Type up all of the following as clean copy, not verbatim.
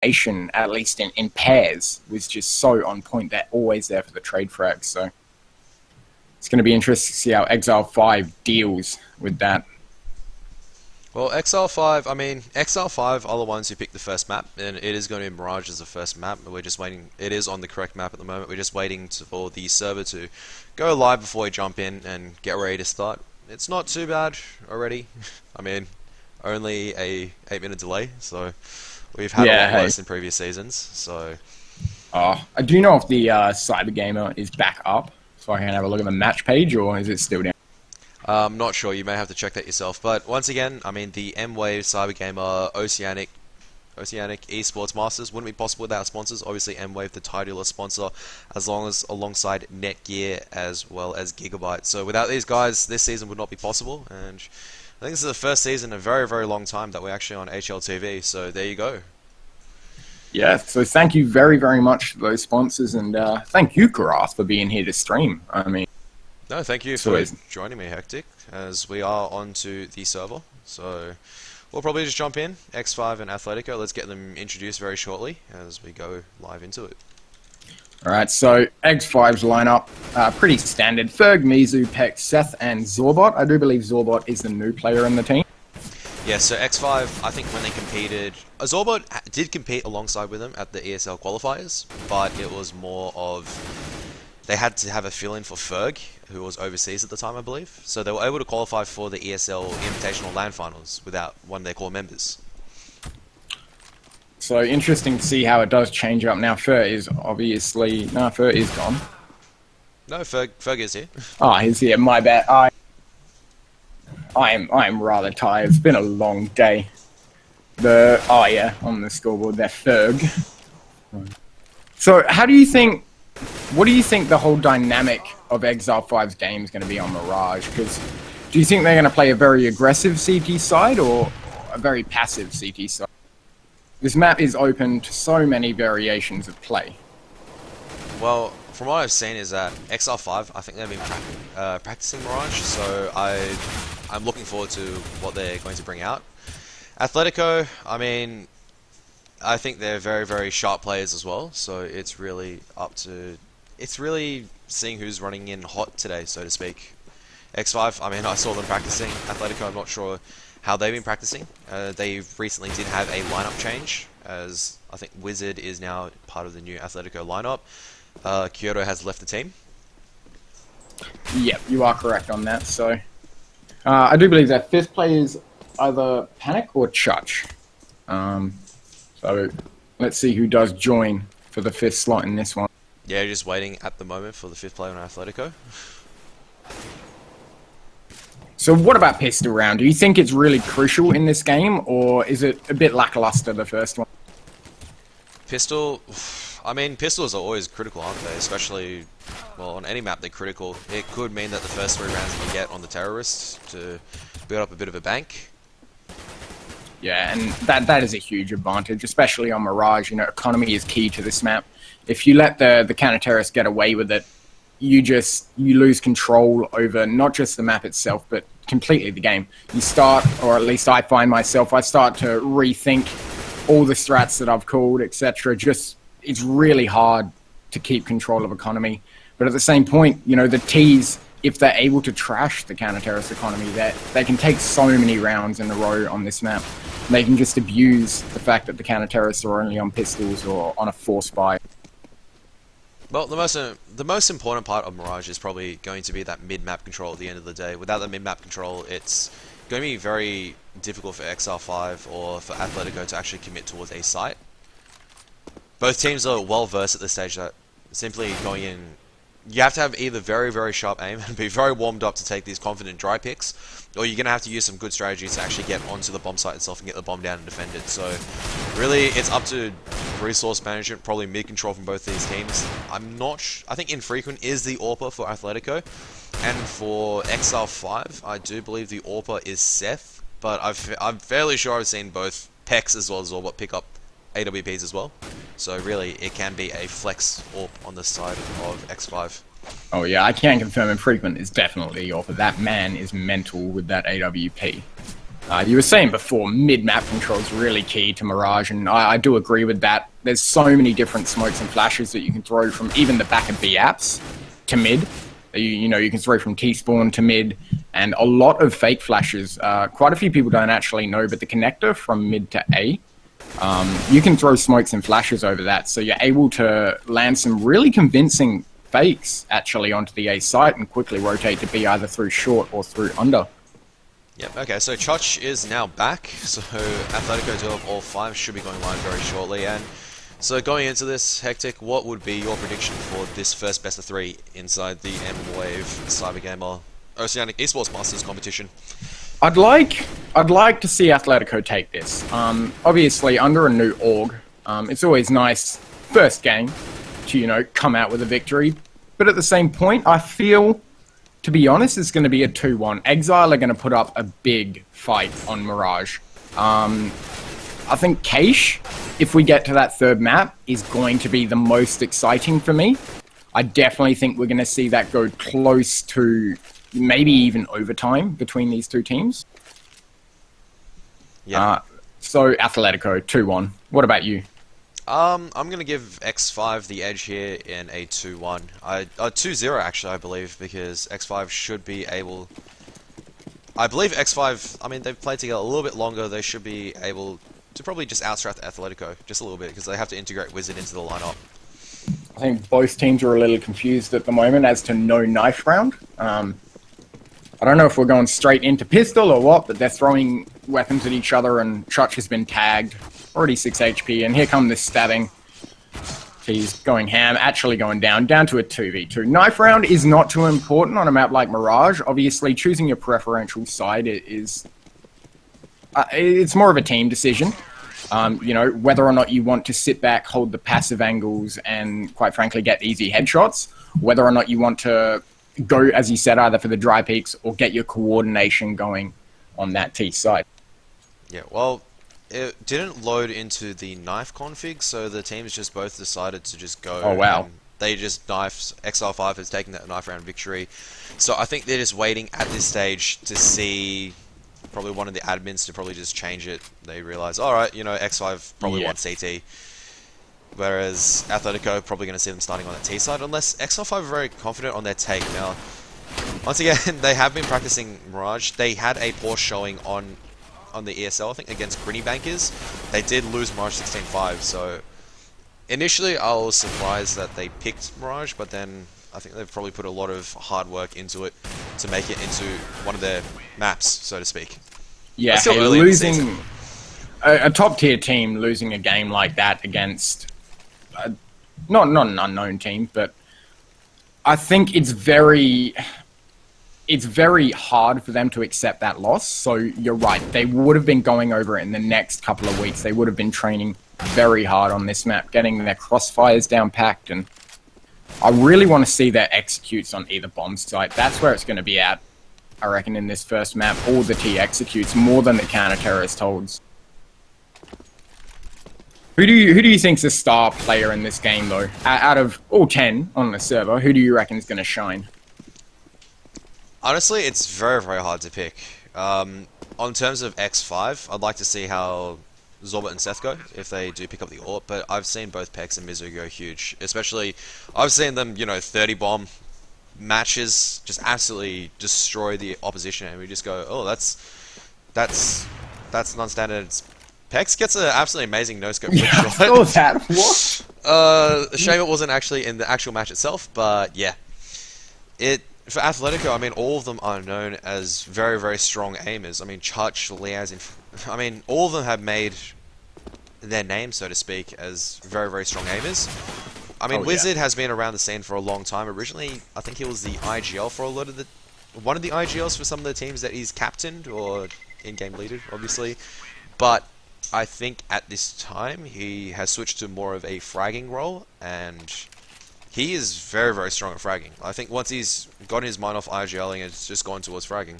combination, at least in pairs, was just so on point. They're always there for the trade frags. So it's going to be interesting to see how Exile 5 deals with that. Well, Exile 5, I mean, Exile 5 are the ones who picked the first map, and it is going to be Mirage as the first map. We're just waiting, it is on the correct map at the moment. We're just waiting for the server to go live before we jump in and get ready to start. It's not too bad already. I mean, only a 8-minute delay, so we've had a lot worse in previous seasons. So, I do know if the Cyber Gamer is back up, so I can have a look at the match page, or is it still down? I'm not sure, you may have to check that yourself. But once again, I mean, the M-Wave, Cybergamer, Oceanic Esports Masters wouldn't be possible without sponsors. Obviously, M-Wave, the titular sponsor, alongside Netgear as well as Gigabyte. So without these guys, this season would not be possible. And I think this is the first season in a very, very long time that we're actually on HLTV. So there you go. Yeah, so thank you very, very much to those sponsors, and thank you, Karath, for being here to stream. I mean, no, thank you for joining me, Hectic, as we are onto the server. So we'll probably just jump in, X5 and Athletico. Let's get them introduced very shortly as we go live into it. Alright, so X5's lineup, pretty standard. Ferg, Mizu, Peck, Seth, and Zorbot. I do believe Zorbot is the new player in the team. Yeah, so X5, I think when they competed, Zorbot did compete alongside with them at the ESL qualifiers, but it was more of, they had to have a fill-in for Ferg, who was overseas at the time, I believe. So they were able to qualify for the ESL Invitational LAN Finals without one of their core members. So interesting to see how it does change up now. Fer is obviously... No, Fer is gone. No, Ferg is here. Oh, he's here. My bad. I am rather tired. It's been a long day. Oh yeah, on the scoreboard there, Ferg. So how do you think... What do you think the whole dynamic of Exile 5's game is going to be on Mirage? Because do you think they're going to play a very aggressive CT side or a very passive CT side? This map is open to so many variations of play. Well, from what I've seen is that Exile 5, I think they've been practicing Mirage, so I'm looking forward to what they're going to bring out. Athletico, I mean, I think they're very, very sharp players as well, so it's really up to... It's really seeing who's running in hot today, so to speak. X5, I mean, I saw them practicing. Athletico, I'm not sure how they've been practicing. They recently did have a lineup change, as I think Wizard is now part of the new Athletico lineup. Kyoto has left the team. Yep, you are correct on that. So I do believe that fifth player is either Panic or Chutch. So let's see who does join for the fifth slot in this one. Yeah, just waiting at the moment for the fifth player on Athletico. So what about pistol round? Do you think it's really crucial in this game, or is it a bit lackluster, the first one? Pistol... I mean, pistols are always critical, aren't they? Especially, well, on any map they're critical. It could mean that the first 3 rounds you get on the terrorists to build up a bit of a bank. Yeah, and that is a huge advantage, especially on Mirage. You know, economy is key to this map. If you let the counter-terrorists get away with it, you lose control over not just the map itself, but completely the game. You start, or at least I find myself, I start to rethink all the strats that I've called, etc. It's really hard to keep control of economy. But at the same point, you know, the T's, if they're able to trash the counter-terrorist economy, they can take so many rounds in a row on this map. They can just abuse the fact that the counter-terrorists are only on pistols or on a force buy. Well, the most important part of Mirage is probably going to be that mid-map control at the end of the day. Without the mid-map control, it's going to be very difficult for XR5 or for Athletico to actually commit towards a site. Both teams are well versed at this stage that simply going in, you have to have either very, very sharp aim and be very warmed up to take these confident dry picks, or you're going to have to use some good strategies to actually get onto the bomb site itself and get the bomb down and defend it. So really, it's up to resource management, probably mid-control from both these teams. I think Infrequent is the AWPer for Athletico, and for Exile 5, I do believe the AWPer is Seth, but I'm fairly sure I've seen both Pex as well as Zorbot pick up AWPs as well. So really, it can be a flex AWP on the side of X5. Oh yeah, I can confirm Infrequent is definitely AWPer. That man is mental with that AWP. You were saying before, mid-map control is really key to Mirage, and I do agree with that. There's so many different smokes and flashes that you can throw from even the back of B apps to mid. You can throw from T-spawn to mid, and a lot of fake flashes. Quite a few people don't actually know, but the connector from mid to A, you can throw smokes and flashes over that, so you're able to land some really convincing fakes actually onto the A site and quickly rotate to B either through short or through under. Yep, okay, so Chotch is now back, so Athletico 2 of all 5 should be going live very shortly, and so going into this, Hectic, what would be your prediction for this first best of 3 inside the M-Wave Cybergamer Oceanic Esports Masters competition? I'd like to see Athletico take this. Obviously, under a new org, it's always nice, first game, to, come out with a victory, but at the same point, I feel, to be honest, it's going to be a 2-1. Exile are going to put up a big fight on Mirage. I think Keish, if we get to that third map, is going to be the most exciting for me. I definitely think we're going to see that go close to maybe even overtime between these two teams. Yeah. So Athletico, 2-1. What about you? I'm going to give X5 the edge here in a 2-1. 2-0 actually, I believe, because X5 should be able... I believe X5, I mean, they've played together a little bit longer. They should be able to probably just outstrat Athletico just a little bit, because they have to integrate Wizard into the lineup. I think both teams are a little confused at the moment as to no knife round. I don't know if we're going straight into pistol or what, but they're throwing weapons at each other, and Chutch has been tagged. Already 6 HP, and here come this stabbing. He's going ham, actually going down to a 2v2. Knife round is not too important on a map like Mirage. Obviously, choosing your preferential side is... it's more of a team decision. Whether or not you want to sit back, hold the passive angles, and quite frankly get easy headshots. Whether or not you want to go, as you said, either for the dry peaks or get your coordination going on that T side. Yeah, well, it didn't load into the knife config, so the teams just both decided to just go. Oh, wow. They just knifed. Exile5 has taken that knife round victory. So I think they're just waiting at this stage to see probably one of the admins to probably just change it. They realize, alright, X5 probably wants CT. Whereas Athletico probably going to see them starting on the T side, unless Exile5 are very confident on their take. Now, once again, they have been practicing Mirage. They had a poor showing on the ESL, I think, against Grinny Bankers. They did lose Mirage 16-5, so initially I was surprised that they picked Mirage, but then I think they've probably put a lot of hard work into it to make it into one of their maps, so to speak. Yeah, hey, losing a top-tier team, losing a game like that against not an unknown team, but I think it's very hard for them to accept that loss. So you're right, they would have been going over it in the next couple of weeks. They would have been training very hard on this map, getting their crossfires down packed, and I really want to see their executes on either bomb site. That's where it's going to be at, I reckon, in this first map. All the T executes more than the counter-terrorist holds. Who do you think's a star player in this game, though? Out of all 10 on the server, who do you reckon is going to shine? Honestly, it's very, very hard to pick. On terms of X5, I'd like to see how Zorbit and Seth go, if they do pick up the AWP, but I've seen both Pex and Mizu go huge. Especially, I've seen them, 30 bomb matches, just absolutely destroy the opposition, and we just go, oh, that's non-standard. Pex gets an absolutely amazing no-scope shot. I saw that. What? Shame it wasn't actually in the actual match itself, but yeah. For Athletico, I mean, all of them are known as very, very strong aimers. I mean, Chutch, Liaz, all of them have made their name, so to speak, as very, very strong aimers. I mean, Wizard has been around the scene for a long time. Originally, I think he was the IGL for one of the IGLs for some of the teams that he's captained or in-game leaded, obviously. But I think at this time, he has switched to more of a fragging role, and he is very, very strong at fragging. I think once he's gotten his mind off IGLing, it's just gone towards fragging.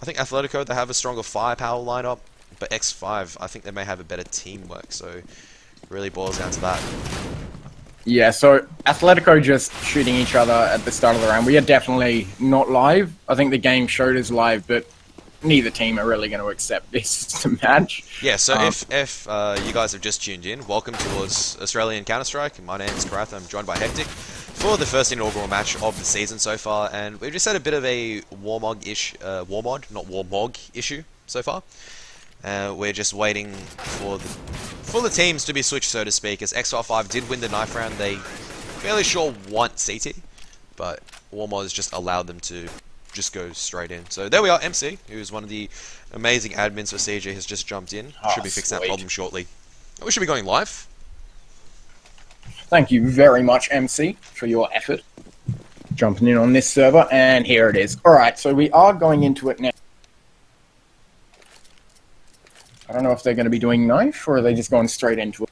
I think Athletico, they have a stronger firepower lineup, but X5, I think they may have a better teamwork, so it really boils down to that. Yeah, so Athletico just shooting each other at the start of the round. We are definitely not live. I think the game showed us live, but neither team are really going to accept this as a match. Yeah, so if you guys have just tuned in, welcome towards Australian Counter-Strike. My name's Karath, I'm joined by Hectic for the first inaugural match of the season so far, and we've just had a bit of a warmog issue so far. We're just waiting for the teams to be switched, so to speak, as Exile 5 did win the knife round. They fairly sure want CT, but Warmod just allowed them to just go straight in. So there we are. MC, who's one of the amazing admins for CG, has just jumped in. Should be fixing that problem shortly. We should be going live. Thank you very much, MC, for your effort jumping in on this server, and here it is. Alright, so we are going into it now. I don't know if they're going to be doing knife, or are they just going straight into it?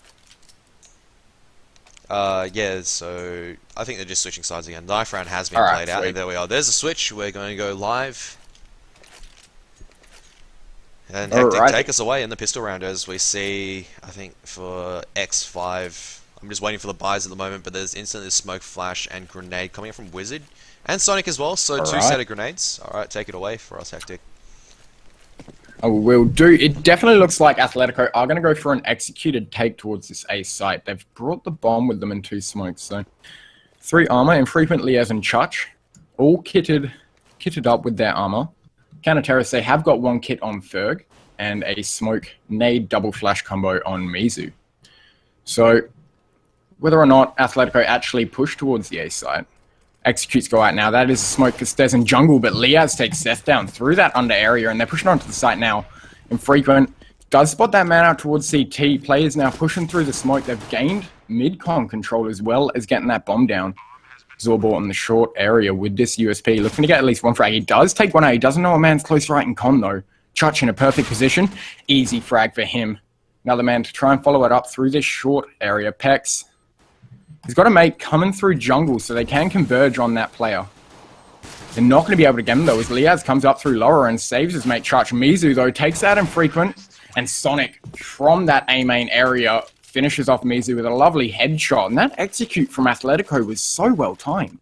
Yeah, so I think they're just switching sides again. The knife round has been played out, and there we are. There's a switch. We're going to go live. And Hectic, take us away in the pistol round, as we see, I think, for X5. I'm just waiting for the buys at the moment, but there's instantly smoke, flash, and grenade coming from Wizard. And Sonic as well, so two set of grenades. Alright, take it away for us, Hectic. I will do. It definitely looks like Athletico are going to go for an executed take towards this A site. They've brought the bomb with them and 2 smokes. So 3 armor, infrequently as in Chutch, all kitted up with their armor. Counter-terrorists, they have got 1 kit on Ferg and a smoke nade double flash combo on Mizu. So whether or not Athletico actually push towards the A site, executes go out now. That is a smoke for Stez in jungle, but Liaz takes Seth down through that under area, and they're pushing onto the site now. Infrequent does spot that man out towards CT. Players now pushing through the smoke. They've gained mid-com control as well as getting that bomb down. Zorbot in the short area with this USP, looking to get at least 1 frag. He does take 1 out. He doesn't know a man's close right in con though. Chutch in a perfect position. Easy frag for him. Another man to try and follow it up through this short area. Pex. He's got a mate coming through jungle so they can converge on that player. They're not going to be able to get him though, as Liaz comes up through lower and saves his mate Chutch. Mizu though takes that infrequent, and Sonic from that A main area finishes off Mizu with a lovely headshot. And that execute from Athletico was so well timed.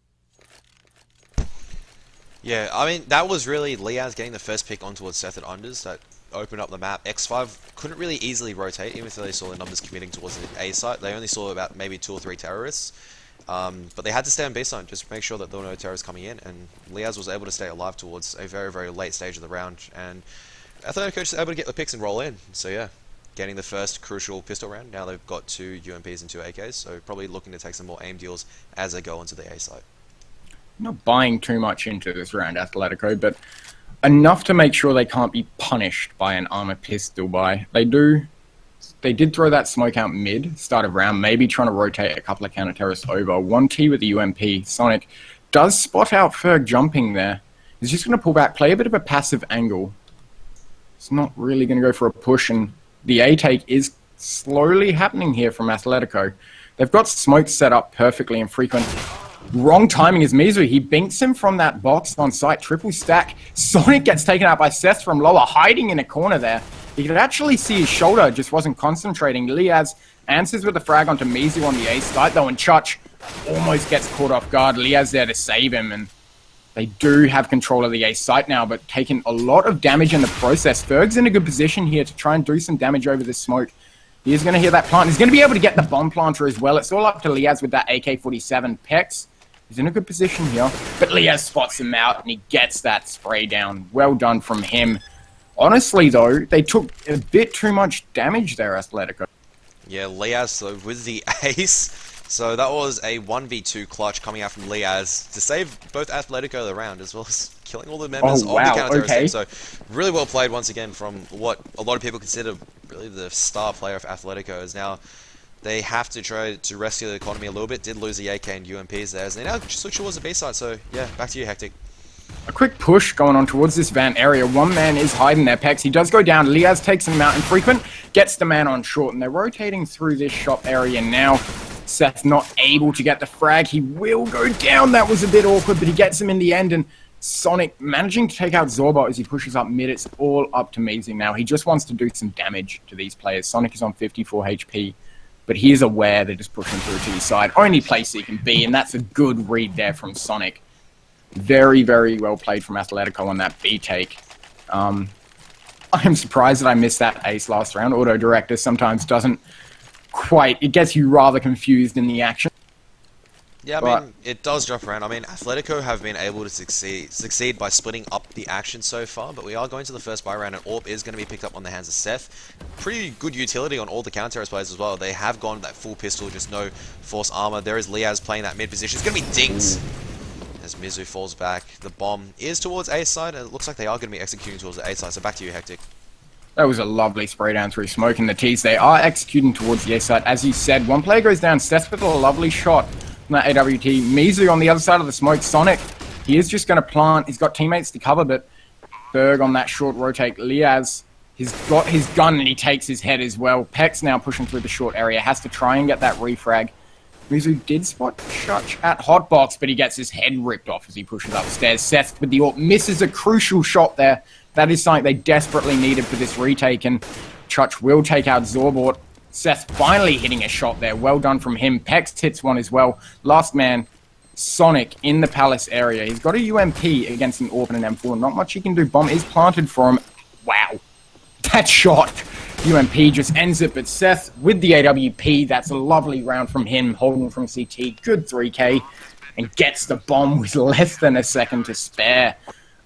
Yeah, I mean, that was really Liaz getting the first pick on towards Seth at unders that opened up the map. X5 couldn't really easily rotate, even if they saw the numbers committing towards the A site. They only saw about maybe 2 or 3 terrorists. But they had to stay on B site, just make sure that there were no terrorists coming in. And Liaz was able to stay alive towards a very, very late stage of the round. And Athletico was able to get the picks and roll in. So yeah, getting the first crucial pistol round. Now they've got 2 UMPs and 2 AKs, so probably looking to take some more aim deals as they go onto the A site. Not buying too much into this round, Athletico, but enough to make sure they can't be punished by an armor pistol buy. They did throw that smoke out mid, start of round, maybe trying to rotate a couple of counter-terrorists over. 1T with the UMP. Sonic does spot out Ferg jumping there. He's just going to pull back, play a bit of a passive angle. It's not really going to go for a push, and the A take is slowly happening here from Athletico. They've got smoke set up perfectly and frequent. Wrong timing is Mizu. He binks him from that box on site. Triple stack. Sonic gets taken out by Seth from lower, hiding in a corner there. You could actually see his shoulder, just wasn't concentrating. Liaz answers with a frag onto Mizu on the A site, though, and Chutch almost gets caught off guard. Liaz there to save him, and they do have control of the A site now, but taking a lot of damage in the process. Ferg's in a good position here to try and do some damage over this smoke. He is going to hear that plant. He's going to be able to get the bomb planter as well. It's all up to Liaz with that AK-47 Pex. He's in a good position here, but Liaz spots him out and he gets that spray down. Well done from him. Honestly, though, they took a bit too much damage there, Athletico. Yeah, Liaz though with the ace. So that was a 1v2 clutch coming out from Liaz to save both Athletico the round, as well as killing all the members of the counter-terrorist team. So really well played once again from what a lot of people consider really the star player of Athletico. Is now they have to try to rescue the economy a little bit. Did lose the AK and UMPs there, as they now switch towards the B side. So yeah, back to you, Hectic. A quick push going on towards this van area. One man is hiding there, Pex. He does go down. Liaz takes him out and frequent gets the man on short, and they're rotating through this shop area now. Seth not able to get the frag. He will go down. That was a bit awkward, but he gets him in the end, and Sonic managing to take out Zorbot as he pushes up mid. It's all up to Mizu now. He just wants to do some damage to these players. Sonic is on 54 HP, but he is aware they're just pushing through to his side. Only place he can be, and that's a good read there from Sonic. Very, very well played from Athletico on that B take. I'm surprised that I missed that ace last round. Auto director sometimes doesn't quite. It gets you rather confused in the action. Yeah, I mean, it does jump around. I mean, Athletico have been able to succeed by splitting up the action so far, but we are going to the first buy round, and Orb is going to be picked up on the hands of Seth. Pretty good utility on all the counter-terrorist players as well. They have gone that full pistol, just no force armor. There is Liaz playing that mid position. It's going to be dinked as Mizu falls back. The bomb is towards A side, and it looks like they are going to be executing towards the A side, so back to you, Hectic. That was a lovely spray down through smoke in the T's. They are executing towards the A side. As you said, one player goes down. Seth with a lovely shot from that AWT. Mizu on the other side of the smoke. Sonic, he is just going to plant. He's got teammates to cover, but Berg on that short rotate. Liaz, he's got his gun and he takes his head as well. Peck's now pushing through the short area. Has to try and get that refrag. Mizu did spot Chutch at Hotbox, but he gets his head ripped off as he pushes upstairs. Seth with the AWP misses a crucial shot there. That is something they desperately needed for this retake, and Chutch will take out Zorbort. Seth finally hitting a shot there. Well done from him. Pex hits one as well. Last man, Sonic in the Palace area. He's got a UMP against an AWP and an M4. Not much he can do. Bomb is planted for him. Wow. That shot. UMP just ends it, but Seth with the AWP. That's a lovely round from him, holding from CT. Good 3K, and gets the bomb with less than a second to spare.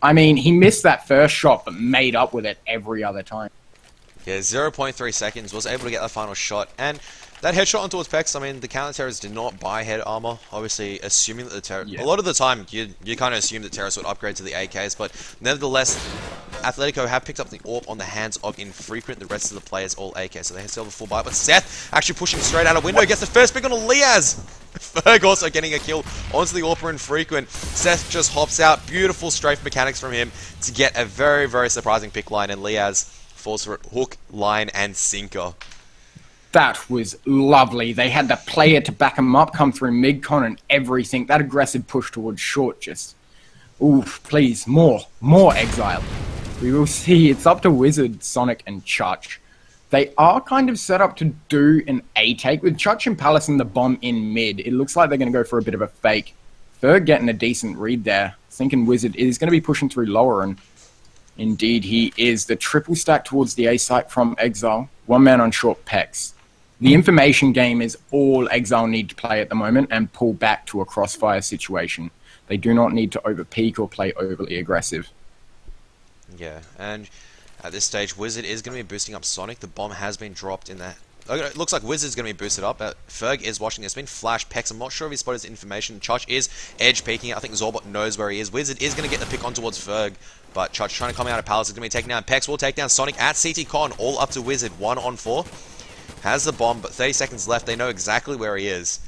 I mean, he missed that first shot, but made up with it every other time. Yeah, 0.3 seconds, was able to get that final shot, and that headshot on towards Pex, I mean, the counter-terrorists did not buy head armor, obviously assuming that a lot of the time, you kind of assume that terrorists would upgrade to the AKs, but nevertheless, Athletico have picked up the AWP on the hands of Infrequent, the rest of the players all AK, so they still have a full buy, but Seth actually pushing straight out a window, gets the first pick on a Liaz! Ferg also getting a kill onto the AWP Infrequent. Seth just hops out, beautiful strafe mechanics from him to get a very, very surprising pick line, and Liaz falls for it, hook, line, and sinker. That was lovely. They had the player to back him up, come through mid-con and everything. That aggressive push towards short just... Oof, please, more Exile. We will see. It's up to Wizard, Sonic, and Chutch. They are kind of set up to do an A-take with Chutch and Palace and the bomb in mid. It looks like they're going to go for a bit of a fake. Ferg getting a decent read there. Thinking Wizard is going to be pushing through lower, and indeed he is. The triple stack towards the A site from Exile. One man on short Pex. The information game is all Exile need to play at the moment and pull back to a crossfire situation. They do not need to over-peak or play overly aggressive. Yeah, and at this stage, Wizard is going to be boosting up Sonic. The bomb has been dropped in there. It looks like Wizard's going to be boosted up. Ferg is watching. It's been flash Pex. I'm not sure if he spotted his information. Chutch is edge peeking. I think Zorbot knows where he is. Wizard is going to get the pick on towards Ferg, but Chutch trying to come out of Palace is going to be taking down Pex. Will take down Sonic at CT Con. All up to Wizard. 1-on-4. Has the bomb, but 30 seconds left. They know exactly where he is.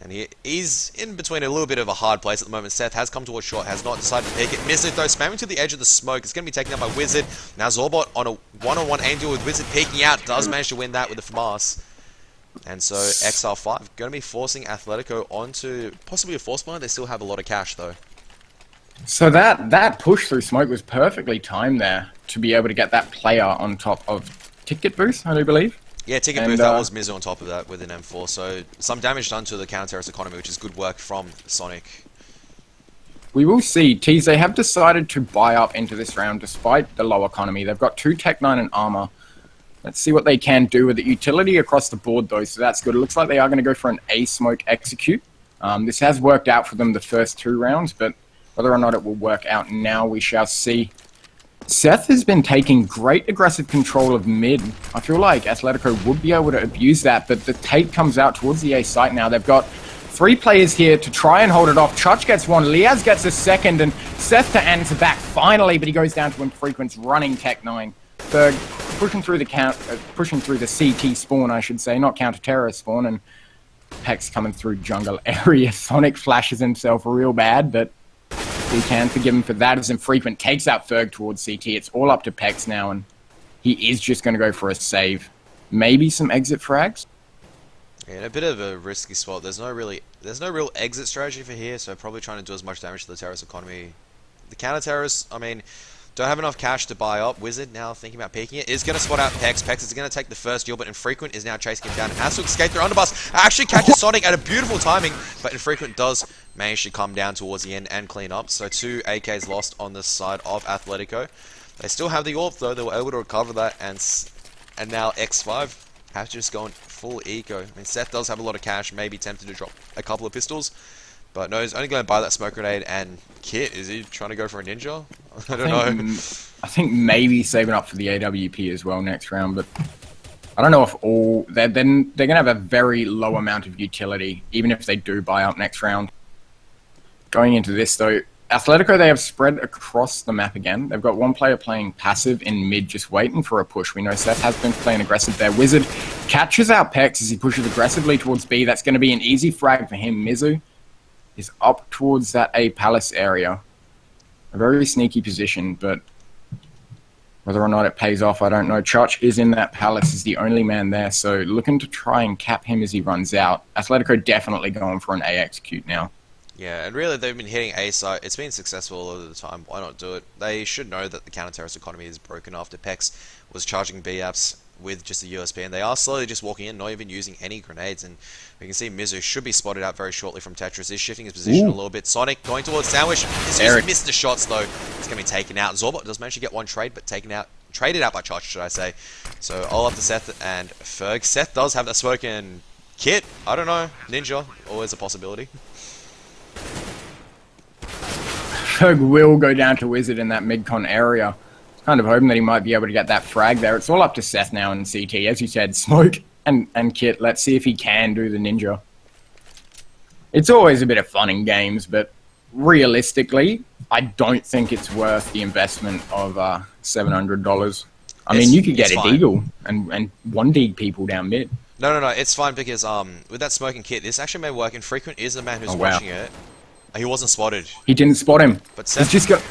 And he's in between a little bit of a hard place at the moment. Seth has come towards short, has not decided to pick it. Missed it though, spamming to the edge of the smoke. It's going to be taken out by Wizard. Now Zorbot on a one-on-one aim deal with Wizard peeking out. Does manage to win that with the FAMAS. And so Exile 5 going to be forcing Athletico onto possibly a force blind. They still have a lot of cash though. So that push through smoke was perfectly timed there to be able to get that player on top of Ticket Boost, I do believe. Yeah, Ticket Booth, that was Mizu on top of that with an M4, so some damage done to the counter-terrorist economy, which is good work from Sonic. We will see. Tease, they have decided to buy up into this round despite the low economy. They've got 2 Tech 9 and armor. Let's see what they can do with the utility across the board though, so that's good. It looks like they are going to go for an A-smoke execute. This has worked out for them the first 2 rounds, but whether or not it will work out now, we shall see. Seth has been taking great aggressive control of mid. I feel like Athletico would be able to abuse that, but the tape comes out towards the A site now. They've got 3 players here to try and hold it off. Chutch gets one, Liaz gets a second, and Seth to answer back finally, but he goes down to Infrequent's running Tech 9. Berg pushing through the CT spawn, I should say, not counter-terrorist spawn, and Pex coming through jungle area. Sonic flashes himself real bad, but we can forgive him for that as Infrequent takes out Ferg towards CT. It's all up to Pex now, and he is just going to go for a save. Maybe some exit frags? Yeah, a bit of a risky spot. There's no real exit strategy for here, so probably trying to do as much damage to the terrorist economy. The counter-terrorists, I mean, don't have enough cash to buy up. Wizard, now thinking about peeking it, is going to spot out Pex. Pex is going to take the first deal, but Infrequent is now chasing him down and has to escape through underbus. Actually catches Sonic at a beautiful timing, but Infrequent does manage to come down towards the end and clean up. So 2 AKs lost on the side of Athletico. They still have the AWP though. They were able to recover that, and now X5 has just gone full eco. I mean, Seth does have a lot of cash, maybe tempted to drop a couple of pistols, but no, he's only going to buy that smoke grenade. And Kit, is he trying to go for a ninja? I don't know. I think maybe saving up for the AWP as well next round, but I don't know if all they're going to have a very low amount of utility, even if they do buy up next round. Going into this though, Athletico, they have spread across the map again. They've got one player playing passive in mid, just waiting for a push. We know Seth has been playing aggressive there. Wizard catches out Pex as he pushes aggressively towards B. That's going to be an easy frag for him. Mizu is up towards that A Palace area. A very sneaky position, but whether or not it pays off, I don't know. Church is in that Palace, is the only man there, so looking to try and cap him as he runs out. Atletico definitely going for an A execute now. Yeah, and really they've been hitting A site. It's been successful all of the time. Why not do it? They should know that the counter-terrorist economy is broken after Pex was charging B apps with just a USP, and they are slowly just walking in, not even using any grenades. And we can see Mizu should be spotted out very shortly from Tetris. He's shifting his position a little bit. Sonic going towards Sandwich. Mizu's missed the shots though. It's going to be taken out. Zorbot does manage to get one trade, but traded out by Church, should I say. So all up to Seth and Ferg. Seth does have that smoke, and Kit, I don't know, Ninja, always a possibility. Ferg will go down to Wizard in that mid-con area. Kind of hoping that he might be able to get that frag there. It's all up to Seth now in CT. As you said, Smoke and Kit. Let's see if he can do the ninja. It's always a bit of fun in games, but realistically, I don't think it's worth the investment of $700. I mean, you could get a deagle and one dig people down mid. No, it's fine because with that smoking Kit, this actually may work, and Frequent is the man who's watching it. He wasn't spotted. He didn't spot him. But Seth just got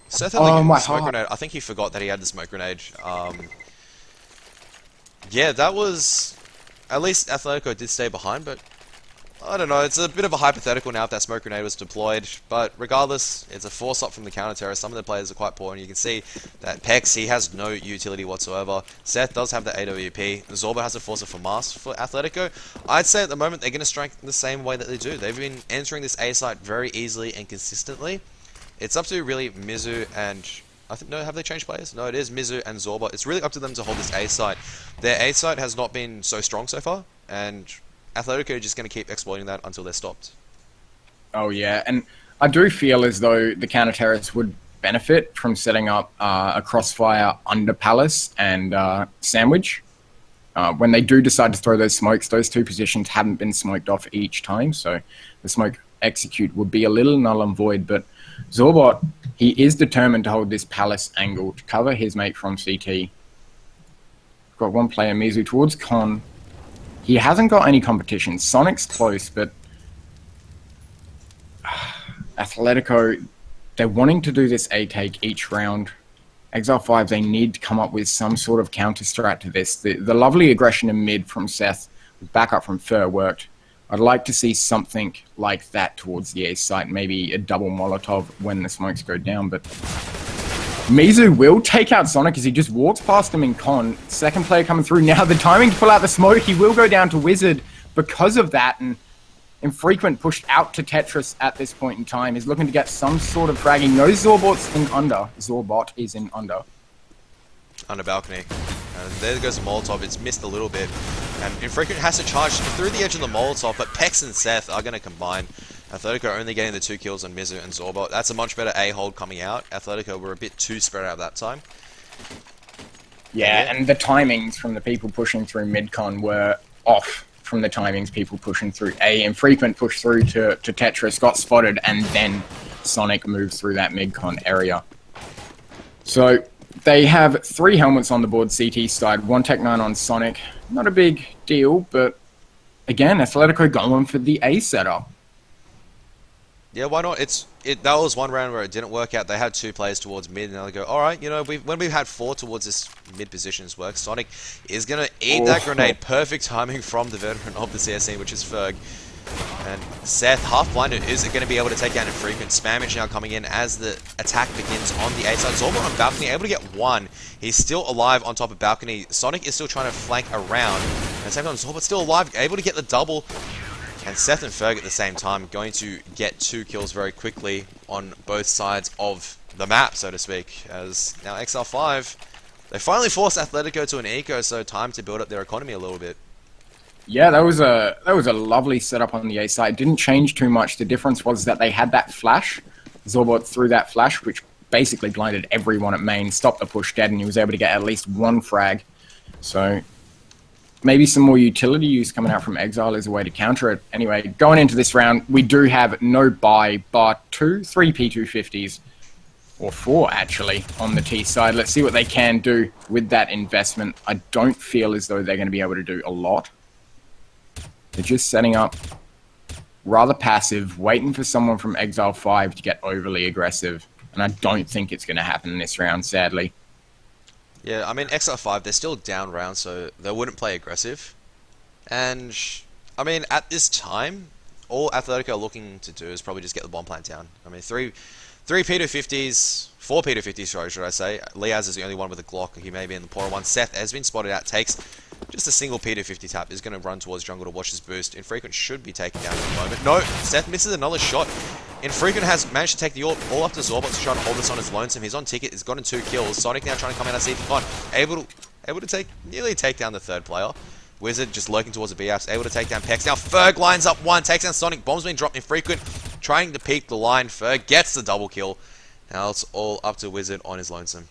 Seth had the smoke grenade. I think he forgot that he had the smoke grenade. Yeah, that was... At least Athletico did stay behind, but... I don't know, it's a bit of a hypothetical now if that smoke grenade was deployed, but regardless, it's a force-up from the counter-terrorist. Some of the players are quite poor, and you can see that Pex, he has no utility whatsoever. Seth does have the AWP. Zorba has a force-up for Mars for Athletico. I'd say at the moment they're going to strike the same way that they do. They've been entering this A site very easily and consistently. It's up to really Mizu and... I think, no, have they changed players? No, it is Mizu and Zorba. It's really up to them to hold this A site. Their A site has not been so strong so far, and Athletico are just going to keep exploiting that until they're stopped. Oh, yeah. And I do feel as though the counter-terrorists would benefit from setting up a crossfire under Palace and Sandwich. When they do decide to throw those smokes, those two positions haven't been smoked off each time, so the smoke execute would be a little null and void. But Zorbot, he is determined to hold this Palace angle to cover his mate from CT. Got one player, Mizu, towards Con. He hasn't got any competition. Sonic's close, but Athletico, they're wanting to do this A-take each round. Exile 5, they need to come up with some sort of counter-strat to this. The lovely aggression in mid from Seth, with backup from Fur, worked. I'd like to see something like that towards the A site, maybe a double Molotov when the smokes go down, but Mizu will take out Sonic as he just walks past him in Con. Second player coming through now. The timing to pull out the smoke. He will go down to Wizard because of that. And Infrequent pushed out to Tetris at this point in time. He's looking to get some sort of fragging. No Zorbot's in under. Zorbot is in under. Under balcony. And there goes the Molotov. It's missed a little bit. And Infrequent has to charge through the edge of the Molotov, but Pex and Seth are going to combine. Atletico only getting the 2 kills on Mizu and Zorbot. That's a much better A-hold coming out. Atletico were a bit too spread out that time. Yeah, and the timings from the people pushing through mid-con were off from the timings people pushing through A. Infrequent pushed through to Tetris, got spotted, and then Sonic moved through that mid-con area. So they have 3 helmets on the board CT side, 1 Tech 9 on Sonic. Not a big deal, but again, Atletico going for the A setup. Yeah, why not? That was one round where it didn't work out. They had 2 players towards mid, and they go, all right, you know, when we've had 4 towards this mid positions work, Sonic is going to eat that grenade. Perfect timing from the veteran of the CSC, which is Ferg. And Seth, half blinded, is going to be able to take down Infrequent. Spammage now coming in as the attack begins on the A side. Zorba on balcony, able to get 1. He's still alive on top of balcony. Sonic is still trying to flank around. At the same time, Zorba's still alive, able to get the double. And Seth and Ferg at the same time going to get 2 kills very quickly on both sides of the map, so to speak. As now Exile 5, they finally forced Athletico to an eco, so time to build up their economy a little bit. Yeah, that was a lovely setup on the A side. Didn't change too much. The difference was that they had that flash. Zorbot threw that flash, which basically blinded everyone at main, stopped the push dead, and he was able to get at least one frag. So maybe some more utility use coming out from Exile is a way to counter it. Anyway, going into this round, we do have no buy, but three P250s, or 4 actually, on the T side. Let's see what they can do with that investment. I don't feel as though they're going to be able to do a lot. They're just setting up rather passive, waiting for someone from Exile 5 to get overly aggressive. And I don't think it's going to happen in this round, sadly. Yeah, I mean, Exile 5, they're still down round, so they wouldn't play aggressive. And, I mean, at this time, all Athletico are looking to do is probably just get the bomb plant down. I mean, three P250s, 4 P250s, sorry, should I say. Liaz is the only one with a Glock. He may be in the poorer one. Seth has been spotted out, takes just a single P250 tap, is going to run towards jungle to watch his boost. Infrequent should be taken down at the moment. No, Seth misses another shot. Infrequent has managed to take the AWP all up to Zorbot to try and hold this on his lonesome. He's on ticket, he's gotten 2 kills. Sonic now trying to come out of CT con. Able to nearly take down the third player. Wizard just lurking towards the B-apps, able to take down Pex. Now Ferg lines up 1, takes down Sonic, bomb's been dropped. Infrequent trying to peek the line. Ferg gets the double kill. Now it's all up to Wizard on his lonesome.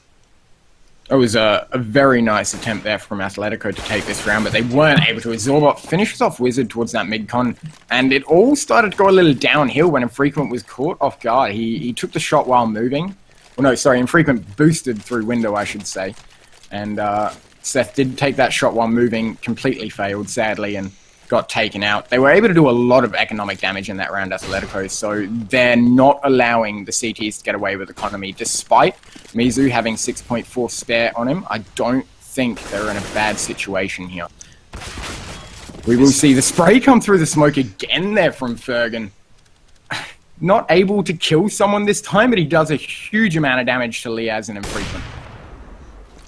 It was a very nice attempt there from Athletico to take this round, but they weren't able to. Zorbot finishes off Wizard towards that mid-con, and it all started to go a little downhill when Infrequent was caught off guard. He took the shot while moving. Well, no, sorry, Infrequent boosted through window, I should say. And Seth did take that shot while moving, completely failed, sadly, and got taken out. They were able to do a lot of economic damage in that round, Athletico, so they're not allowing the CTs to get away with economy. Despite Mizu having 6.4 spare on him, I don't think they're in a bad situation here. We will see the spray come through the smoke again there from Fergan. Not able to kill someone this time, but he does a huge amount of damage to Liaz and Infrequent.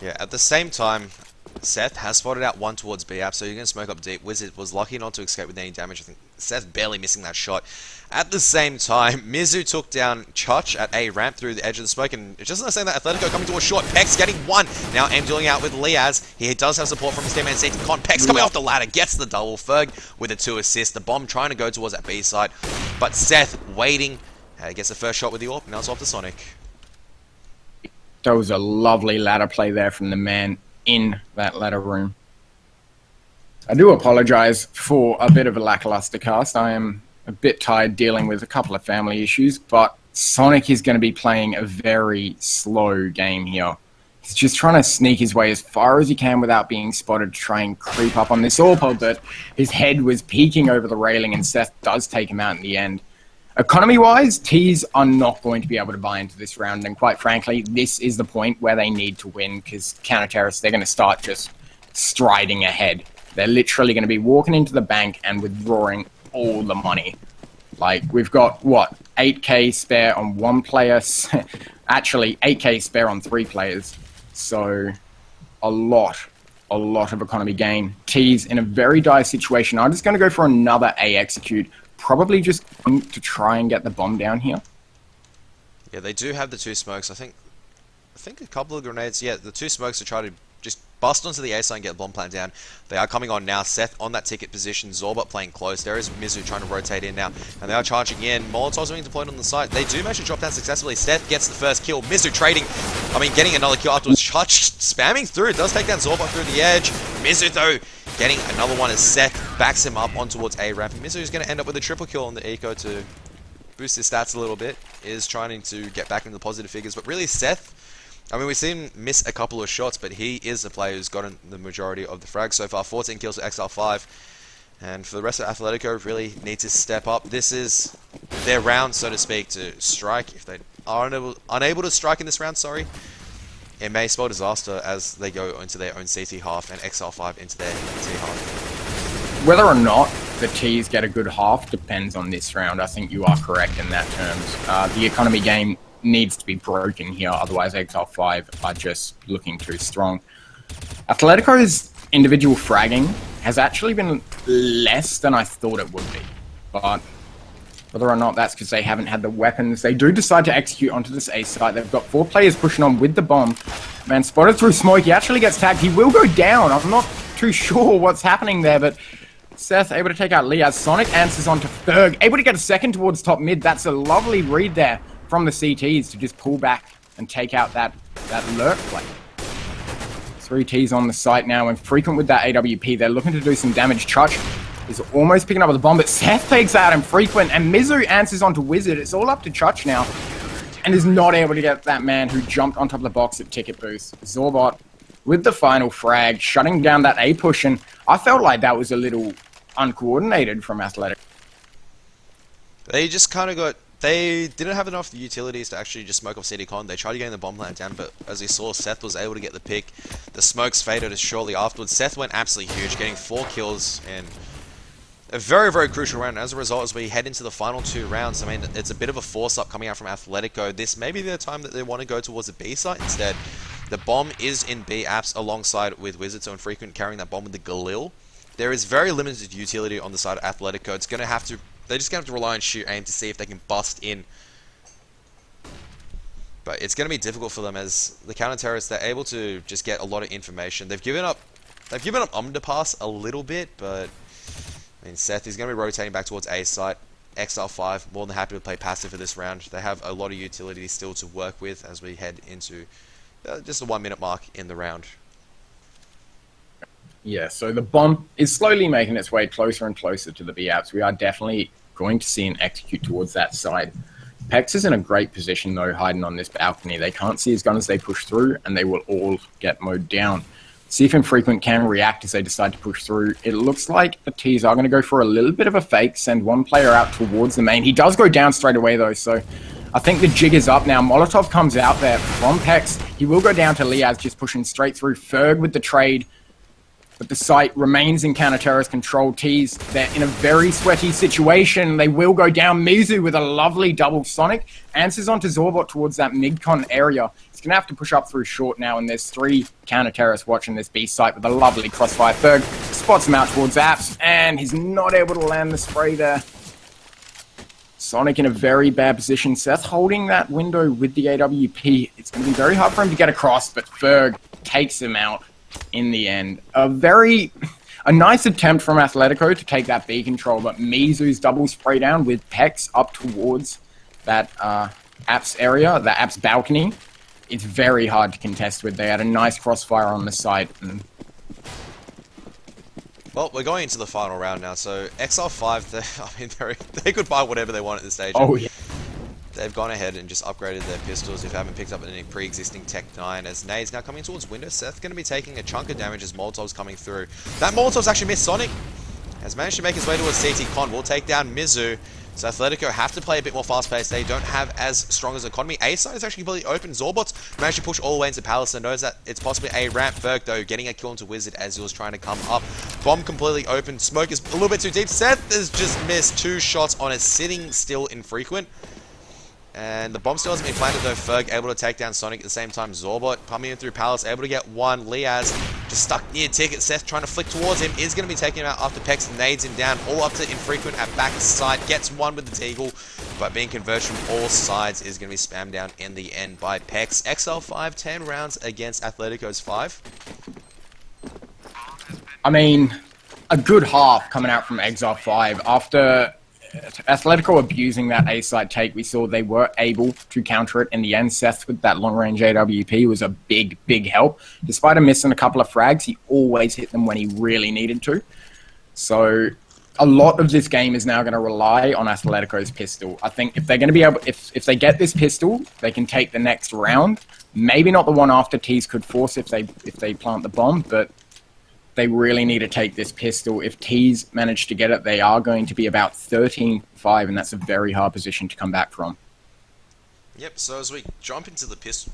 Yeah, at the same time, Seth has spotted out 1 towards B-App, so you're going to smoke up deep. Wizard was lucky not to escape with any damage. I think Seth barely missing that shot. At the same time, Mizu took down Chuch at A ramp through the edge of the smoke, and it's just not saying that Athletico coming to a short. Pex getting 1. Now M dealing out with Liaz. He does have support from his teammate CT Con. Pex coming off the ladder, gets the double. Ferg with a 2 assist. The bomb trying to go towards that B side, but Seth waiting. Gets the first shot with the AWP. Now it's off to Sonic. That was a lovely ladder play there from the man in that ladder room. I do apologize for a bit of a lackluster cast. I am a bit tired dealing with a couple of family issues, but Sonic is going to be playing a very slow game here. He's just trying to sneak his way as far as he can without being spotted to try and creep up on this AWP, but his head was peeking over the railing and Seth does take him out in the end. Economy-wise, T's are not going to be able to buy into this round, and quite frankly, this is the point where they need to win, because counter-terrorists, they're going to start just striding ahead. They're literally going to be walking into the bank and withdrawing all the money. Like, we've got, what, 8k spare on 1 player? Actually, 8k spare on 3 players. So, a lot of economy gain. T's in a very dire situation. I'm just going to go for another A execute. Probably just going to try and get the bomb down here. Yeah, they do have the 2 smokes. I think a couple of grenades. Yeah, the 2 smokes to try to just bust onto the A side and get the bomb plant down. They are coming on now. Seth on that ticket position. Zorbot playing close. There is Mizu trying to rotate in now. And they are charging in. Molotovs being deployed on the side. They do manage to drop down successfully. Seth gets the first kill. Mizu getting another kill afterwards. Chuch spamming through. Does take down Zorbot through the edge. Mizu, though, getting another one as Seth backs him up on towards A ramp. Mizu is going to end up with a triple kill on the eco to boost his stats a little bit. Is trying to get back into the positive figures. But really, Seth, I mean, we've seen him miss a couple of shots, but he is the player who's gotten the majority of the frags so far. 14 kills for Exile 5. And for the rest of Athletico, really need to step up. This is their round, so to speak, to strike. If they are unable to strike in this round, it may spell disaster as they go into their own CT half and Exile 5 into their T half. Whether or not the T's get a good half depends on this round. I think you are correct in that terms. The economy game needs to be broken here, otherwise Exile 5 are just looking too strong. Atletico's individual fragging has actually been less than I thought it would be, but Whether or not that's because they haven't had the weapons, they do decide to execute onto this A site. They've got 4 players pushing on with the bomb. Man, spotted through smoke. He actually gets tagged. He will go down. I'm not too sure what's happening there, but Seth able to take out Lee as Sonic answers onto Ferg. Able to get a second towards top mid. That's a lovely read there from the CTs to just pull back and take out that lurk play. 3 Ts on the site now, and frequent with that AWP. They're looking to do some damage. Chuch is almost picking up with the bomb, but Seth takes out Infrequent, and Mizu answers onto Wizard. It's all up to Chuch now, and is not able to get that man who jumped on top of the box at Ticket Boost. Zorbot with the final frag, shutting down that A push, and I felt like that was a little uncoordinated from Athletico. They just kind of got... They didn't have enough utilities to actually just smoke off CD Con. They tried to get the bomb plant down, but as we saw, Seth was able to get the pick. The smokes faded shortly afterwards. Seth went absolutely huge, getting 4 kills in a very, very crucial round. As a result, as we head into the final 2 rounds, I mean, it's a bit of a force-up coming out from Athletico. This may be the time that they want to go towards the B site instead. The bomb is in B apps alongside with Wizard, so Infrequent carrying that bomb with the Galil. There is very limited utility on the side of Athletico. It's going to have to... They're just going to have to rely on shoot aim to see if they can bust in. But it's going to be difficult for them as the counter-terrorists, they're able to just get a lot of information. They've given up underpass a little bit, but I mean, Seth is going to be rotating back towards A site. Exile 5, more than happy to play passive for this round. They have a lot of utility still to work with as we head into just the 1 minute mark in the round. Yeah, so the bomb is slowly making its way closer and closer to the B apps. We are definitely going to see an execute towards that side. Pex is in a great position though, hiding on this balcony. They can't see his gun as they push through, and they will all get mowed down. See if Infrequent can react as they decide to push through. It looks like the T's are going to go for a little bit of a fake, send one player out towards the main. He does go down straight away though, so I think the jig is up now. Molotov comes out there from Pex. He will go down to Liaz, just pushing straight through. Ferg with the trade. But the site remains in counter-terrorist control. T's, they're in a very sweaty situation. They will go down. Mizu with a lovely double Sonic. Answers onto Zorbot towards that mid-con area. He's going to have to push up through short now, and there's 3 counter-terrorists watching this B site with a lovely crossfire. Ferg spots him out towards apps, and he's not able to land the spray there. Sonic in a very bad position. Seth holding that window with the AWP. It's going to be very hard for him to get across, but Ferg takes him out in the end. A nice attempt from Athletico to take that B control, but Mizu's double spray down with Pex up towards that apps area, the apps balcony. It's very hard to contest with. They had a nice crossfire on the side. Well, we're going into the final round now, so Exile 5, they could buy whatever they want at this stage. Oh, yeah. They've gone ahead and just upgraded their pistols if they haven't picked up any pre-existing Tech 9. As Nade's now coming towards window, Seth going to be taking a chunk of damage as Molotov's coming through. That Molotov's actually missed Sonic. Has managed to make his way towards CT Con. Will take down Mizu. So Athletico have to play a bit more fast-paced. They don't have as strong as economy. A side is actually completely open. Zorbot's managed to push all the way into Palace and knows that it's possibly a ramp. Ferg, though, getting a kill into Wizard as he was trying to come up. Bomb completely open. Smoke is a little bit too deep. Seth has just missed 2 shots on a sitting still Infrequent. And the bomb still hasn't been planted though. Ferg able to take down Sonic at the same time. Zorbot coming in through Palace, able to get 1. Liaz just stuck near Ticket. Seth trying to flick towards him. Is going to be taking him out after Pex nades him down. All up to Infrequent at back side. Gets 1 with the Teagle. But being converged from all sides is going to be spammed down in the end by Pex. Exile 5, 10 rounds against Atletico's 5. I mean, a good half coming out from Exile 5. After Athletico abusing that A side take, we saw they were able to counter it in the end. Seth with that long range AWP was a big, big help. Despite him missing a couple of frags, he always hit them when he really needed to. So a lot of this game is now going to rely on Athletico's pistol. I think if they're going to be able, if they get this pistol, they can take the next round. Maybe not the one after T's could force if they plant the bomb, but they really need to take this pistol. If T's manage to get it, they are going to be about 13-5, and that's a very hard position to come back from. Yep, so as we jump into the pistol...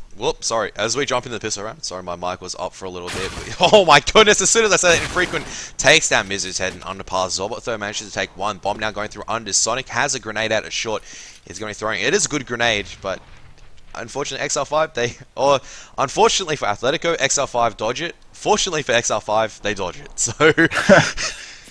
As we jump into the pistol round... Sorry, my mic was up for a little bit. Oh my goodness, as soon as I said that, Infrequent takes down Mizu's head and underpass. Zorbot, though, manages to take 1. Bomb now going through under. Sonic has a grenade out at short. He's going to be throwing... It is a good grenade, but... Unfortunately, XL5, unfortunately for Athletico, XL5 dodge it. Fortunately for XL5, they dodge it. So,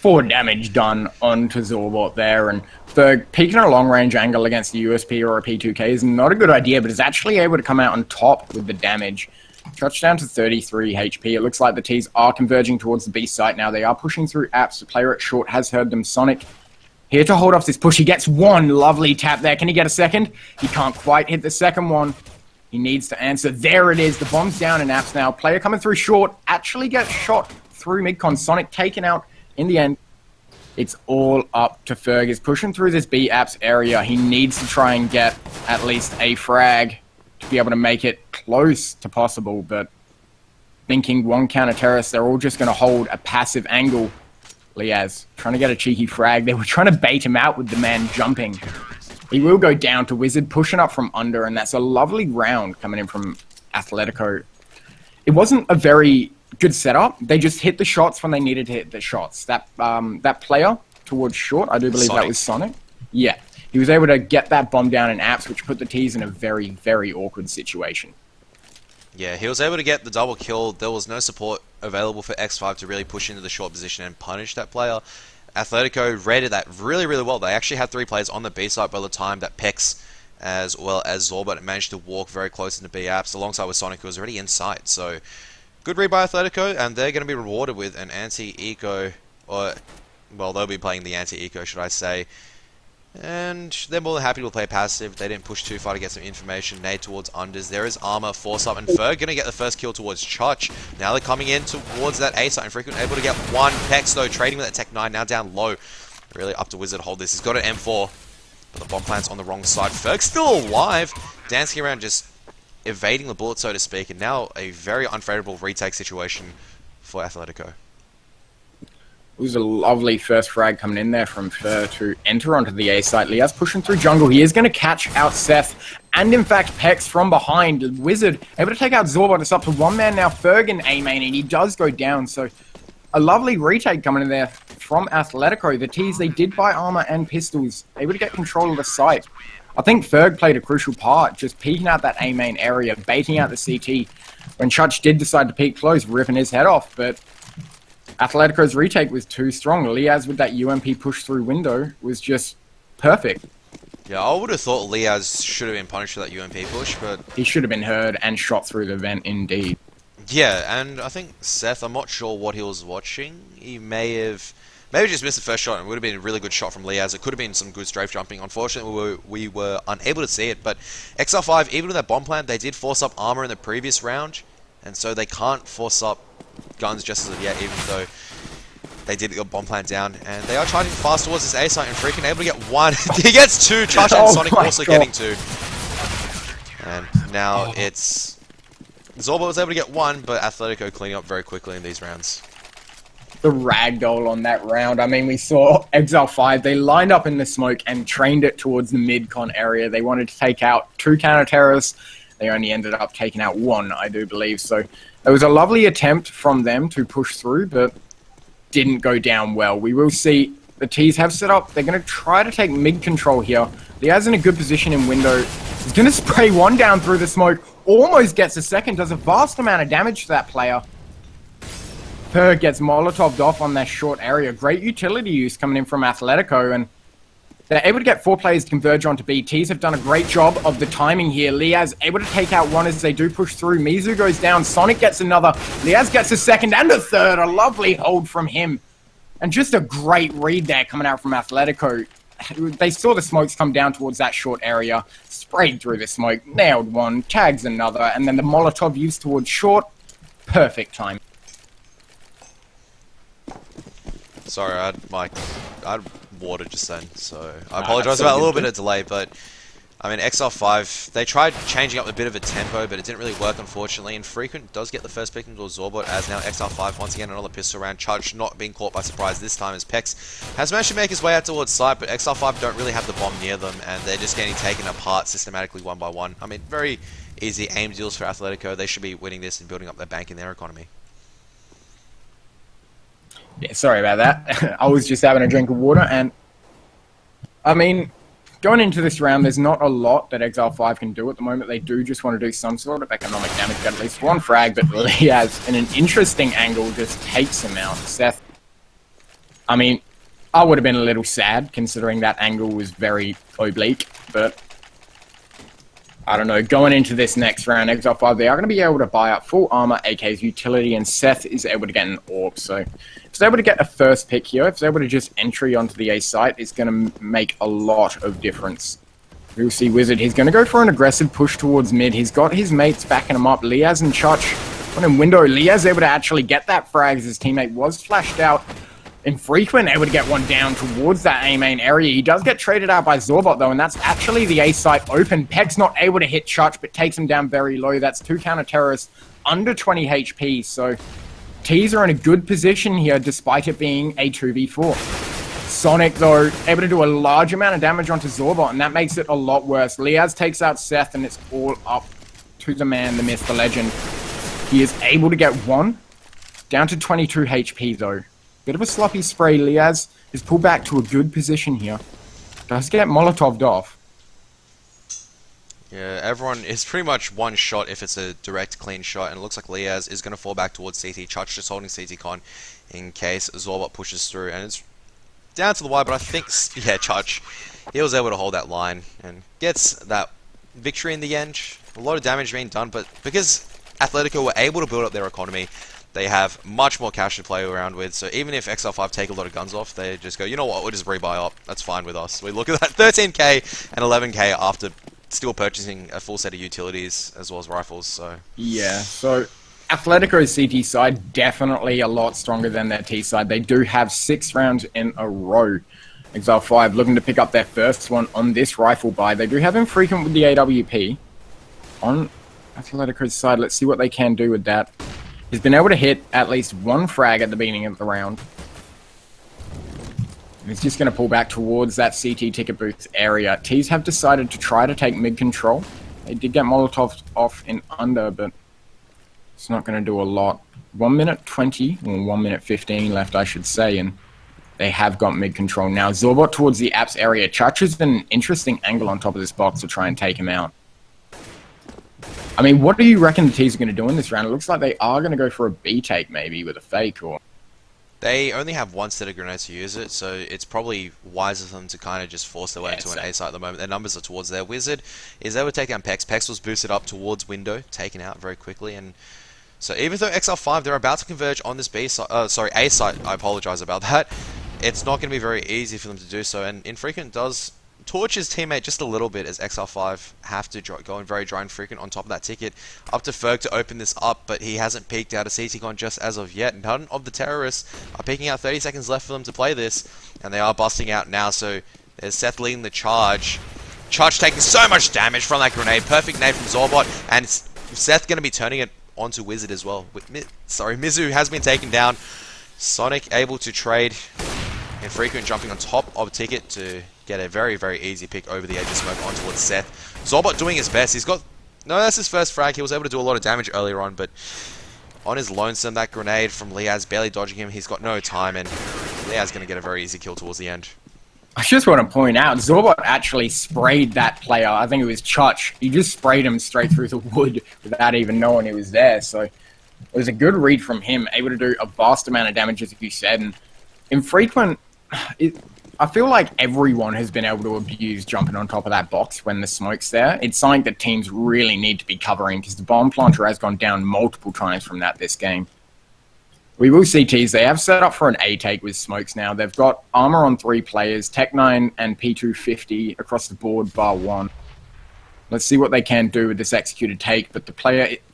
4 damage done onto Zorbot there, and Ferg peeking at a long-range angle against the USP or a P2K is not a good idea, but is actually able to come out on top with the damage. Touchdown to 33 HP. It looks like the T's are converging towards the B site now. They are pushing through apps. The player at short has heard them. Sonic here to hold off this push. He gets one lovely tap there. Can he get a second? He can't quite hit the second one. He needs to answer. There it is. The bomb's down in apps now. Player coming through short actually gets shot through midcon. Sonic taken out in the end. It's all up to Ferg. He's pushing through this B apps area. He needs to try and get at least a frag to be able to make it close to possible, but thinking one counter terrorist, they're all just going to hold a passive angle. Liaz trying to get a cheeky frag. They were trying to bait him out with the man jumping. He will go down to Wizard, pushing up from under, and that's a lovely round coming in from Athletico. It wasn't a very good setup. They just hit the shots when they needed to hit the shots. That player towards short, I do believe Sonic. That was Sonic. Yeah. He was able to get that bomb down in apps, which put the T's in a very, very awkward situation. Yeah, he was able to get the double kill. There was no support available for X5 to really push into the short position and punish that player. Athletico read that really, really well. They actually had 3 players on the B side by the time that Pex as well as Zorbot managed to walk very close into B apps alongside with Sonic, who was already in sight. So, good read by Athletico, and they're going to be rewarded with an anti-eco, or, well, they'll be playing the anti-eco, should I say. And they're more than happy to play passive. They didn't push too far to get some information. Nade towards unders. There is armor, force up, and Ferg going to get the first kill towards Chutch. Now they're coming in towards that A site. And Frequent able to get one. Pex though trading with that Tech 9 now down low. Really up to Wizard to hold this. He's got an M4, but the bomb plant's on the wrong side. Ferg's still alive, dancing around just evading the bullet, so to speak. And now a very unfavorable retake situation for Athletico. It was a lovely first frag coming in there from Fer to enter onto the A site. Liaz pushing through jungle. He is going to catch out Seth. And in fact, Pex from behind. Wizard able to take out Zorbot. It's up to one man now. Ferg in A main, and he does go down. So a lovely retake coming in there from Athletico. The T's, they did buy armor and pistols. Able to get control of the site. I think Ferg played a crucial part, just peeking out that A main area, baiting out the CT. When Chutch did decide to peek close, ripping his head off, but Athletico's retake was too strong. Liaz with that UMP push through window was just perfect. Yeah, I would have thought Liaz should have been punished for that UMP push, but he should have been heard and shot through the vent indeed. Yeah, and I think Seth, I'm not sure what he was watching. He may have just missed the first shot, and it would have been a really good shot from Liaz. It could have been some good strafe jumping. Unfortunately, we were unable to see it, but XL5, even with that bomb plant, they did force up armor in the previous round, and so they can't force up guns just as of yet, even though they did get a bomb plant down, and they are charging fast towards this A site, and Freaking able to get one. He gets 2, Charge and Sonic also getting 2. And now it's Zorba was able to get 1, but Athletico cleaning up very quickly in these rounds. The ragdoll on that round. I mean, we saw Exile 5. They lined up in the smoke and trained it towards the mid-con area. They wanted to take out 2 counter-terrorists. They only ended up taking out 1, I do believe. So it was a lovely attempt from them to push through, but didn't go down well. We will see the T's have set up. They're going to try to take mid-control here. Liaz in a good position in window. He's going to spray 1 down through the smoke. Almost gets a second. Does a vast amount of damage to that player. Per gets Molotoved off on that short area. Great utility use coming in from Athletico, and they're able to get 4 players to converge onto B. T's have done a great job of the timing here. Liaz able to take out 1 as they do push through. Mizu goes down. Sonic gets another. Liaz gets a second and a third. A lovely hold from him. And just a great read there coming out from Athletico. They saw the smokes come down towards that short area. Sprayed through the smoke. Nailed 1. Tags another. And then the Molotov used towards short. Perfect time. Sorry, I had water just then, so I apologize about a little bit of delay, but I mean, XL5, they tried changing up a bit of a tempo, but it didn't really work, unfortunately, and Frequent does get the first pick into Zorbot, as now XL5, once again, another pistol round. Chudge not being caught by surprise this time, as Pex has managed to make his way out towards site, but XL5 don't really have the bomb near them, and they're just getting taken apart systematically 1 by 1. I mean, very easy aim deals for Athletico. They should be winning this and building up their bank in their economy. Yeah, sorry about that. I was just having a drink of water, and I mean, going into this round, there's not a lot that Exile 5 can do at the moment. They do just want to do some sort of economic damage, get at least 1 frag, but Liaz, in an interesting angle, just takes him out. Seth, I mean, I would have been a little sad considering that angle was very oblique, but I don't know. Going into this next round, Exile 5, they are going to be able to buy up full armor, AK's utility, and Seth is able to get an orb. So if he's able to get a first pick here, if he's able to just entry onto the A site, it's going to make a lot of difference. We'll see Wizard. He's going to go for an aggressive push towards mid. He's got his mates backing him up. Liaz and Chutch on in window. Liaz able to actually get that frag as his teammate was flashed out. Infrequent able to get one down towards that A main area. He does get traded out by Zorbot though, and that's actually the A site open. Peg's not able to hit Chutch, but takes him down very low. That's 2 counter-terrorists under 20 HP, so T's are in a good position here despite it being a 2v4. Sonic, though, able to do a large amount of damage onto Zorbot, and that makes it a lot worse. Liaz takes out Seth, and it's all up to the man, the myth, the legend. He is able to get one. Down to 22 HP, though. Bit of a sloppy spray. Liaz is pulled back to a good position here. Does get Molotov'd off. Yeah, everyone is pretty much one shot if it's a direct, clean shot, and it looks like Liaz is going to fall back towards CT. Chutch just holding CT con in case Zorbot pushes through, and it's down to the wire, but I think, yeah, Chutch, he was able to hold that line and gets that victory in the end. A lot of damage being done, but because Athletico were able to build up their economy, they have much more cash to play around with, so even if Exile 5 take a lot of guns off, they just go, you know what, we'll just rebuy up, that's fine with us. We look at that 13k and 11k after still purchasing a full set of utilities as well as rifles, so... Yeah, so Athletico's CT side definitely a lot stronger than their T side. They do have 6 rounds in a row. Exile 5 looking to pick up their first one on this rifle buy. They do have Infrequent with the AWP. On Athletico's side, let's see what they can do with that. He's been able to hit at least 1 frag at the beginning of the round. He's just going to pull back towards that CT ticket booth area. T's have decided to try to take mid control. They did get Molotov off in under, but it's not going to do a lot. 1 minute 20, or 1 minute 15 left, I should say, and they have got mid control now. Zorbot towards the apps area. Chutch is an interesting angle on top of this box to try and take him out. I mean, what do you reckon the T's are going to do in this round? It looks like they are going to go for a B take, maybe, with a fake, or... They only have 1 set of grenades to use it, so it's probably wiser for them to kind of just force their way into an A site at the moment. Their numbers are towards their Wizard. Is able to take down Pex. Pex was boosted up towards window, taken out very quickly, and so even though XL5, they're about to converge on this B site, A site, I apologize about that, it's not going to be very easy for them to do so, and Infrequent does torch his teammate just a little bit as XL5 have to go in very dry and frequent on top of that ticket. Up to Ferg to open this up, but he hasn't peeked out a CT-Con just as of yet. None of the terrorists are peeking out. 30 seconds left for them to play this, and they are busting out now, so there's Seth leading the charge. Chutch taking so much damage from that grenade. Perfect nade from Zorbot, and Seth going to be turning it onto Wizard as well. Mizu has been taken down. Sonic able to trade. Infrequent jumping on top of Ticket to get a very, very easy pick over the edge of smoke on towards Seth. Zorbot doing his best. He's got... No, that's his first frag. He was able to do a lot of damage earlier on, but on his lonesome, that grenade from Liaz barely dodging him. He's got no time, and Liaz going to get a very easy kill towards the end. I just want to point out, Zorbot actually sprayed that player. I think it was Chutch. He just sprayed him straight through the wood without even knowing he was there. So it was a good read from him, able to do a vast amount of damage, as you said. And Infrequent... I feel like everyone has been able to abuse jumping on top of that box when the smoke's there. It's something that teams really need to be covering because the bomb planter has gone down multiple times from that this game. We will see T's. They have set up for an A take with smokes now. They've got armor on 3 players, Tech9 and P250 across the board bar 1. Let's see what they can do with this executed take, but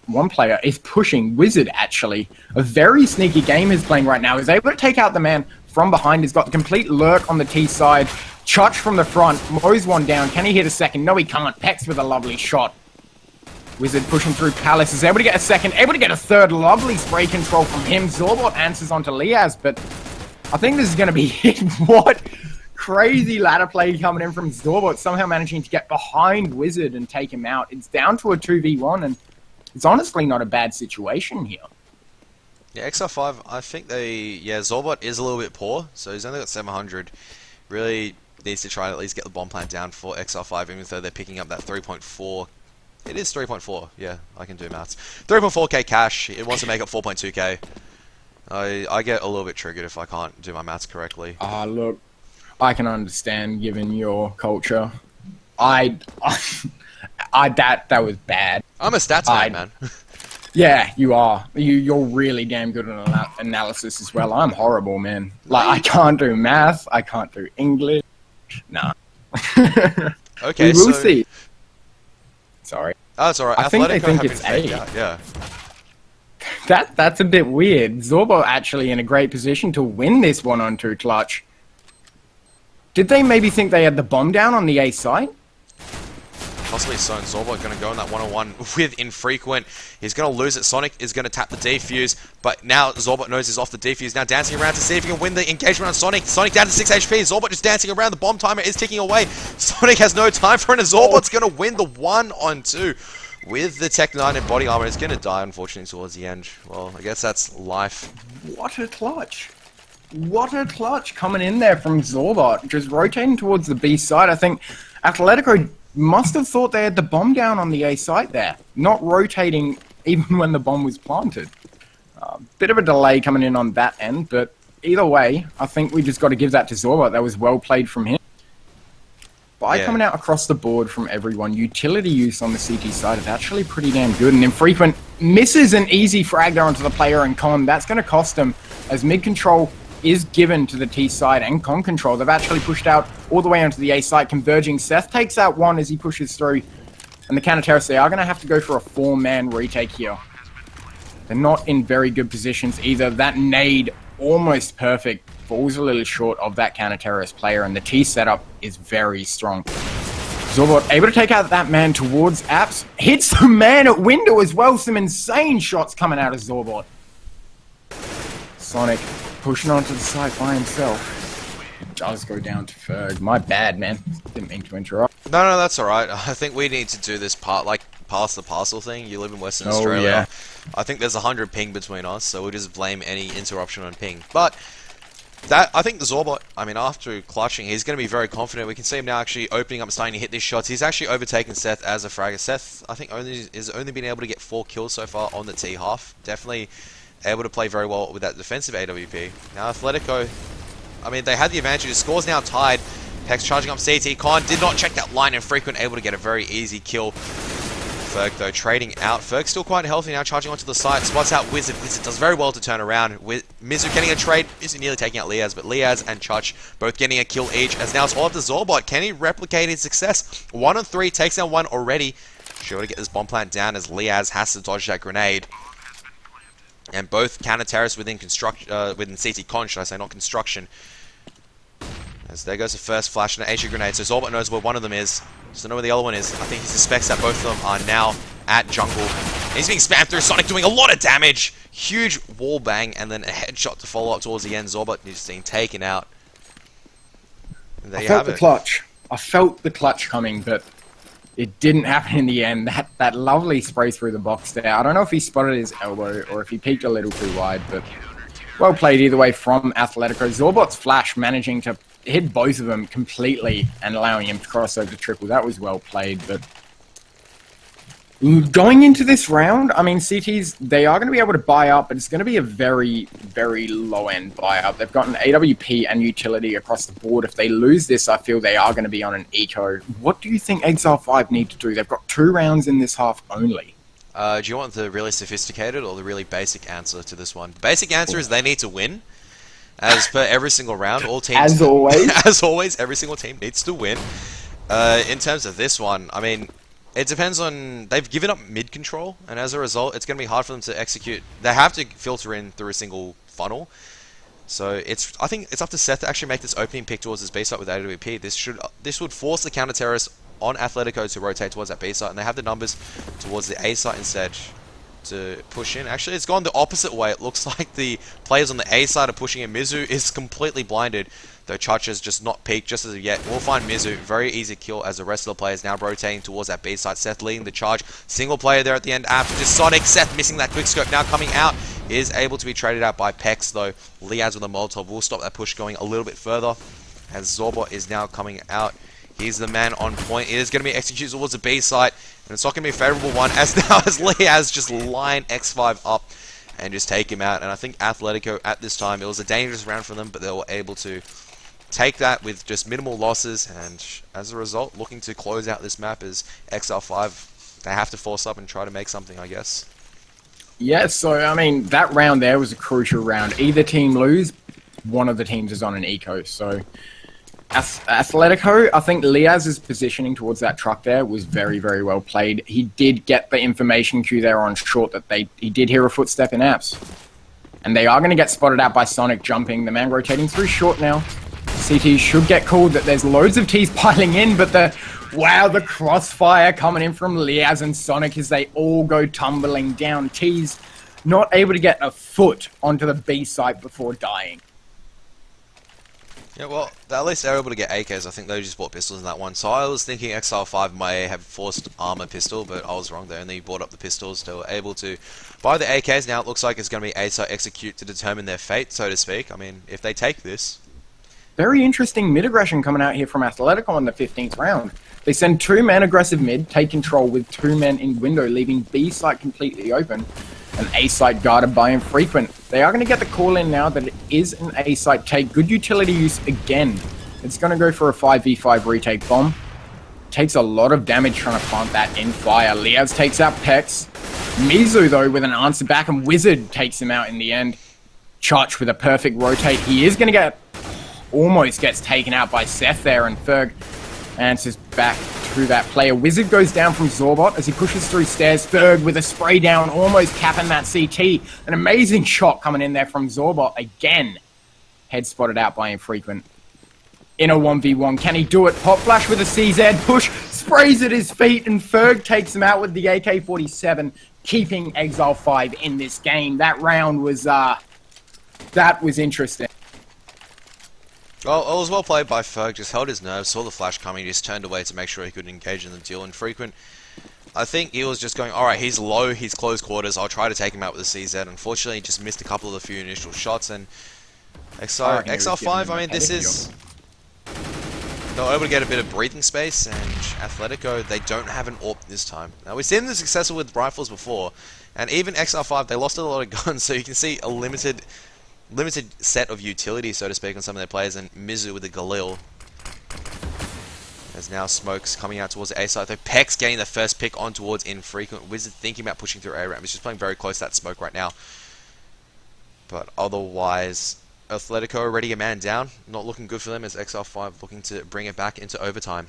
one player is pushing Wizard, actually. A very sneaky game he's playing right now. He's able to take out the man from behind. He's got the complete lurk on the T side. Chutch from the front. Mows one down. Can he hit a second? No, he can't. Pex with a lovely shot. Wizard pushing through Palace. Is able to get a second. Able to get a third. Lovely spray control from him. Zorbot answers onto Liaz, but I think this is going to be hit. What? Crazy ladder play coming in from Zorbot, somehow managing to get behind Wizard and take him out. It's down to a 2v1, and it's honestly not a bad situation here. Yeah, XR5, I think Zorbot is a little bit poor, so he's only got 700. Really needs to try and at least get the bomb plant down for XR5, even though they're picking up that 3.4. It is 3.4, yeah, I can do maths. 3.4k cash, it wants to make up 4.2k. I get a little bit triggered if I can't do my maths correctly. Look, I can understand given your culture. I that was bad. I'm a stats man. Yeah, you are. You're really damn good at analysis as well. I'm horrible, man. Like, I can't do math. I can't do English. Nah. Okay, we will see. Sorry. Oh, it's alright. I think they Athletico think have it's been faked A. out, yeah. That's a bit weird. Zorbo actually in a great position to win this 1-on-2 clutch. Did they maybe think they had the bomb down on the A site? Possibly so, and Zorba going to go in that one-on-one with Infrequent. He's going to lose it. Sonic is going to tap the defuse, but now Zorbot knows he's off the defuse. Now dancing around to see if he can win the engagement on Sonic. Sonic down to 6 HP. Zorbot just dancing around. The bomb timer is ticking away. Sonic has no time for it, and Zorbot's going to win the 1-on-2 with the Tech 9 and body armor. It's going to die, unfortunately, towards the end. Well, I guess that's life. What a clutch. What a clutch coming in there from Zorbot. Just rotating towards the B side. I think Athletico must have thought they had the bomb down on the A site there, not rotating even when the bomb was planted. Bit of a delay coming in on that end, but either way, I think we just got to give that to Zorba. That was well played from him. By coming out across the board from everyone, utility use on the CT side is actually pretty damn good, and Infrequent misses an easy frag there onto the player and Con. That's going to cost him, as mid control is given to the T side and con control. They've actually pushed out all the way onto the A side, converging. Seth takes out one as he pushes through, and the counter terrorists, they are going to have to go for a 4-man retake here. They're not in very good positions either. That nade, almost perfect, falls a little short of that counter terrorist player, and the T setup is very strong. Zorbot able to take out that man towards Apps, hits the man at window as well. Some insane shots coming out of Zorbot. Sonic pushing onto the site by himself. It does go down to Ferg. My bad, man. Didn't mean to interrupt. No, that's alright. I think we need to do this part, like, pass the parcel thing. You live in Western Australia. Yeah. I think there's 100 ping between us, so we'll just blame any interruption on ping. But that, I think the Zorbot, I mean, after clutching, he's going to be very confident. We can see him now actually opening up and starting to hit these shots. He's actually overtaken Seth as a fragger. Seth, I think, has only been able to get 4 kills so far on the T half. Definitely able to play very well with that defensive AWP. Now Athletico, I mean, they had the advantage. The score's now tied. Hex charging up CT. Con did not check that line, and Frequent able to get a very easy kill. Ferg, though, trading out. Ferg's still quite healthy now, charging onto the side. Spots out Wizard. Wizard does very well to turn around. With Mizu getting a trade. Mizu nearly taking out Liaz, but Liaz and Chuch both getting a kill each. As now it's all up to Zorbot. Can he replicate his success? 1-on-3, takes down one already. Sure to get this bomb plant down as Liaz has to dodge that grenade. And both counter terrorists within within CT con, should I say, not construction. As there goes the first flash and an HE grenade. So Zorbot knows where one of them is. Doesn't know where the other one is. I think he suspects that both of them are now at jungle. And he's being spammed through. Sonic doing a lot of damage. Huge wall bang and then a headshot to follow up towards the end. Zorbot is being taken out. And there you have it. I felt the clutch coming, but it didn't happen in the end. That lovely spray through the box there. I don't know if he spotted his elbow or if he peeked a little too wide, but well played either way from Athletico. Zorbot's flash managing to hit both of them completely and allowing him to cross over to triple. That was well played, but going into this round, I mean, CTs, they are going to be able to buy up, but it's going to be a very, very low-end buy up. They've got an AWP and utility across the board. If they lose this, I feel they are going to be on an eco. What do you think Exile 5 need to do? They've got 2 rounds in this half only. Do you want the really sophisticated or the really basic answer to this one? Basic answer is they need to win. As per every single round, all teams... As always. As always, every single team needs to win. In terms of this one, I mean, it depends on... They've given up mid-control, and as a result, it's going to be hard for them to execute. They have to filter in through a single funnel. So I think it's up to Seth to actually make this opening pick towards his B site with AWP. This would force the counter-terrorists on Athletico to rotate towards that B site, and they have the numbers towards the A site instead to push in. Actually, it's gone the opposite way. It looks like the players on the A side are pushing in. Mizu is completely blinded, though Chuch has just not peaked just as of yet. We'll find Mizu. Very easy kill as the rest of the players now rotating towards that B side. Seth leading the charge. Single player there at the end after just Sonic. Seth missing that quick scope. Now coming out is able to be traded out by Pex, though. Liaz with a Molotov will stop that push going a little bit further as Zorbot is now coming out. He's the man on point. It is going to be executed towards the B site, and it's not going to be a favorable one as now as Liaz just line X5 up and just take him out. And I think Athletico at this time, it was a dangerous round for them, but they were able to take that with just minimal losses, and as a result, looking to close out this map as Exile 5. They have to force up and try to make something, I guess. Yeah, so, I mean, that round there was a crucial round. Either team lose, one of the teams is on an eco. So, Athletico, I think Liaz's positioning towards that truck there was very, very well played. He did get the information cue there on short that he did hear a footstep in apps. And they are going to get spotted out by Sonic jumping. The man rotating through short now. CT should get called that there's loads of T's piling in, but the crossfire coming in from Liaz and Sonic as they all go tumbling down. T's not able to get a foot onto the B site before dying. Yeah, well, at least they were able to get AKs. I think they just bought pistols in that one. So I was thinking Exile 5 may have forced armor pistol, but I was wrong. They only bought up the pistols. They were able to buy the AKs. Now it looks like it's going to be A-site execute to determine their fate, so to speak. I mean, if they take this... Very interesting mid-aggression coming out here from Athletico in the 15th round. They send 2 men aggressive mid, take control with 2 men in window, leaving B site completely open. An A site guarded by Infrequent. They are going to get the call in now that it is an A site take. Good utility use again. It's going to go for a 5v5 retake bomb. Takes a lot of damage trying to plant that in fire. Liaz takes out Pex. Mizu, though, with an answer back, and Wizard takes him out in the end. Chotch with a perfect rotate. He is going to get... Almost gets taken out by Seth there, and Ferg answers back to that player. Wizard goes down from Zorbot as he pushes through stairs. Ferg with a spray down, almost capping that CT. An amazing shot coming in there from Zorbot again. Head spotted out by Infrequent. In a 1v1, can he do it? Pop flash with a CZ push, sprays at his feet, and Ferg takes him out with the AK-47, keeping Exile 5 in this game. That round was, that was interesting. Well, it was well played by Ferg, just held his nerve, saw the flash coming, just turned away to make sure he could engage in the duel. Infrequent, I think he was just going, alright, he's low, he's close quarters, I'll try to take him out with the CZ. Unfortunately, he just missed a couple of the few initial shots, and Exile 5, I mean, this is... They were able to get a bit of breathing space, and Athletico, they don't have an AWP this time. Now, we've seen them successful with rifles before, and even Exile 5, they lost a lot of guns, so you can see a limited set of utility, so to speak, on some of their players, and Mizu with the Galil. There's now smokes coming out towards the A side, though Pex getting the first pick on towards Infrequent. Wizard thinking about pushing through A ramp. He's just playing very close to that smoke right now. But otherwise, Athletico already a man down. Not looking good for them as Exile 5 looking to bring it back into overtime.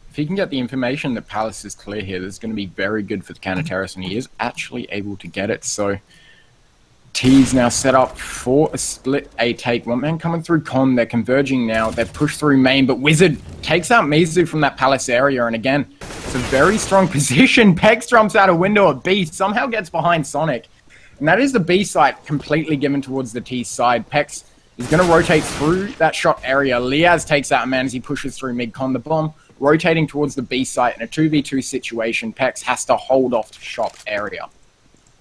If he can get the information that Palace is clear here, that's going to be very good for the counter terrorist, and he is actually able to get it, so... T's now set up for a split A take. One man coming through con. They're converging now. They're pushed through main, but Wizard takes out Mizu from that Palace area. And again, it's a very strong position. Pex jumps out a window at B, somehow gets behind Sonic. And that is the B site completely given towards the T side. Pex is going to rotate through that shot area. Liaz takes out a man as he pushes through mid-con. The bomb rotating towards the B site in a 2v2 situation. Pex has to hold off the shop area.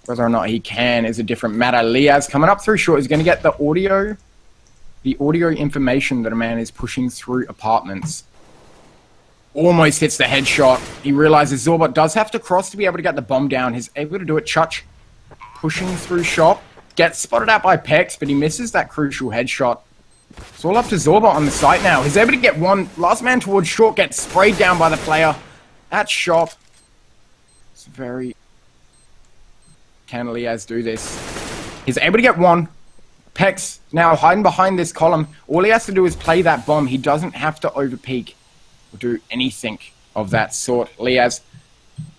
Whether or not he can is a different matter. Liaz coming up through short is going to get the audio information that a man is pushing through apartments. Almost hits the headshot. He realizes Zorbot does have to cross to be able to get the bomb down. He's able to do it. Chutch pushing through shop. Gets spotted out by Pex, but he misses that crucial headshot. It's all up to Zorbot on the site now. He's able to get one. Last man towards short gets sprayed down by the player at shop. It's very... Can Liaz do this? He's able to get one. Pex now hiding behind this column. All he has to do is play that bomb. He doesn't have to overpeak or do anything of that sort. Liaz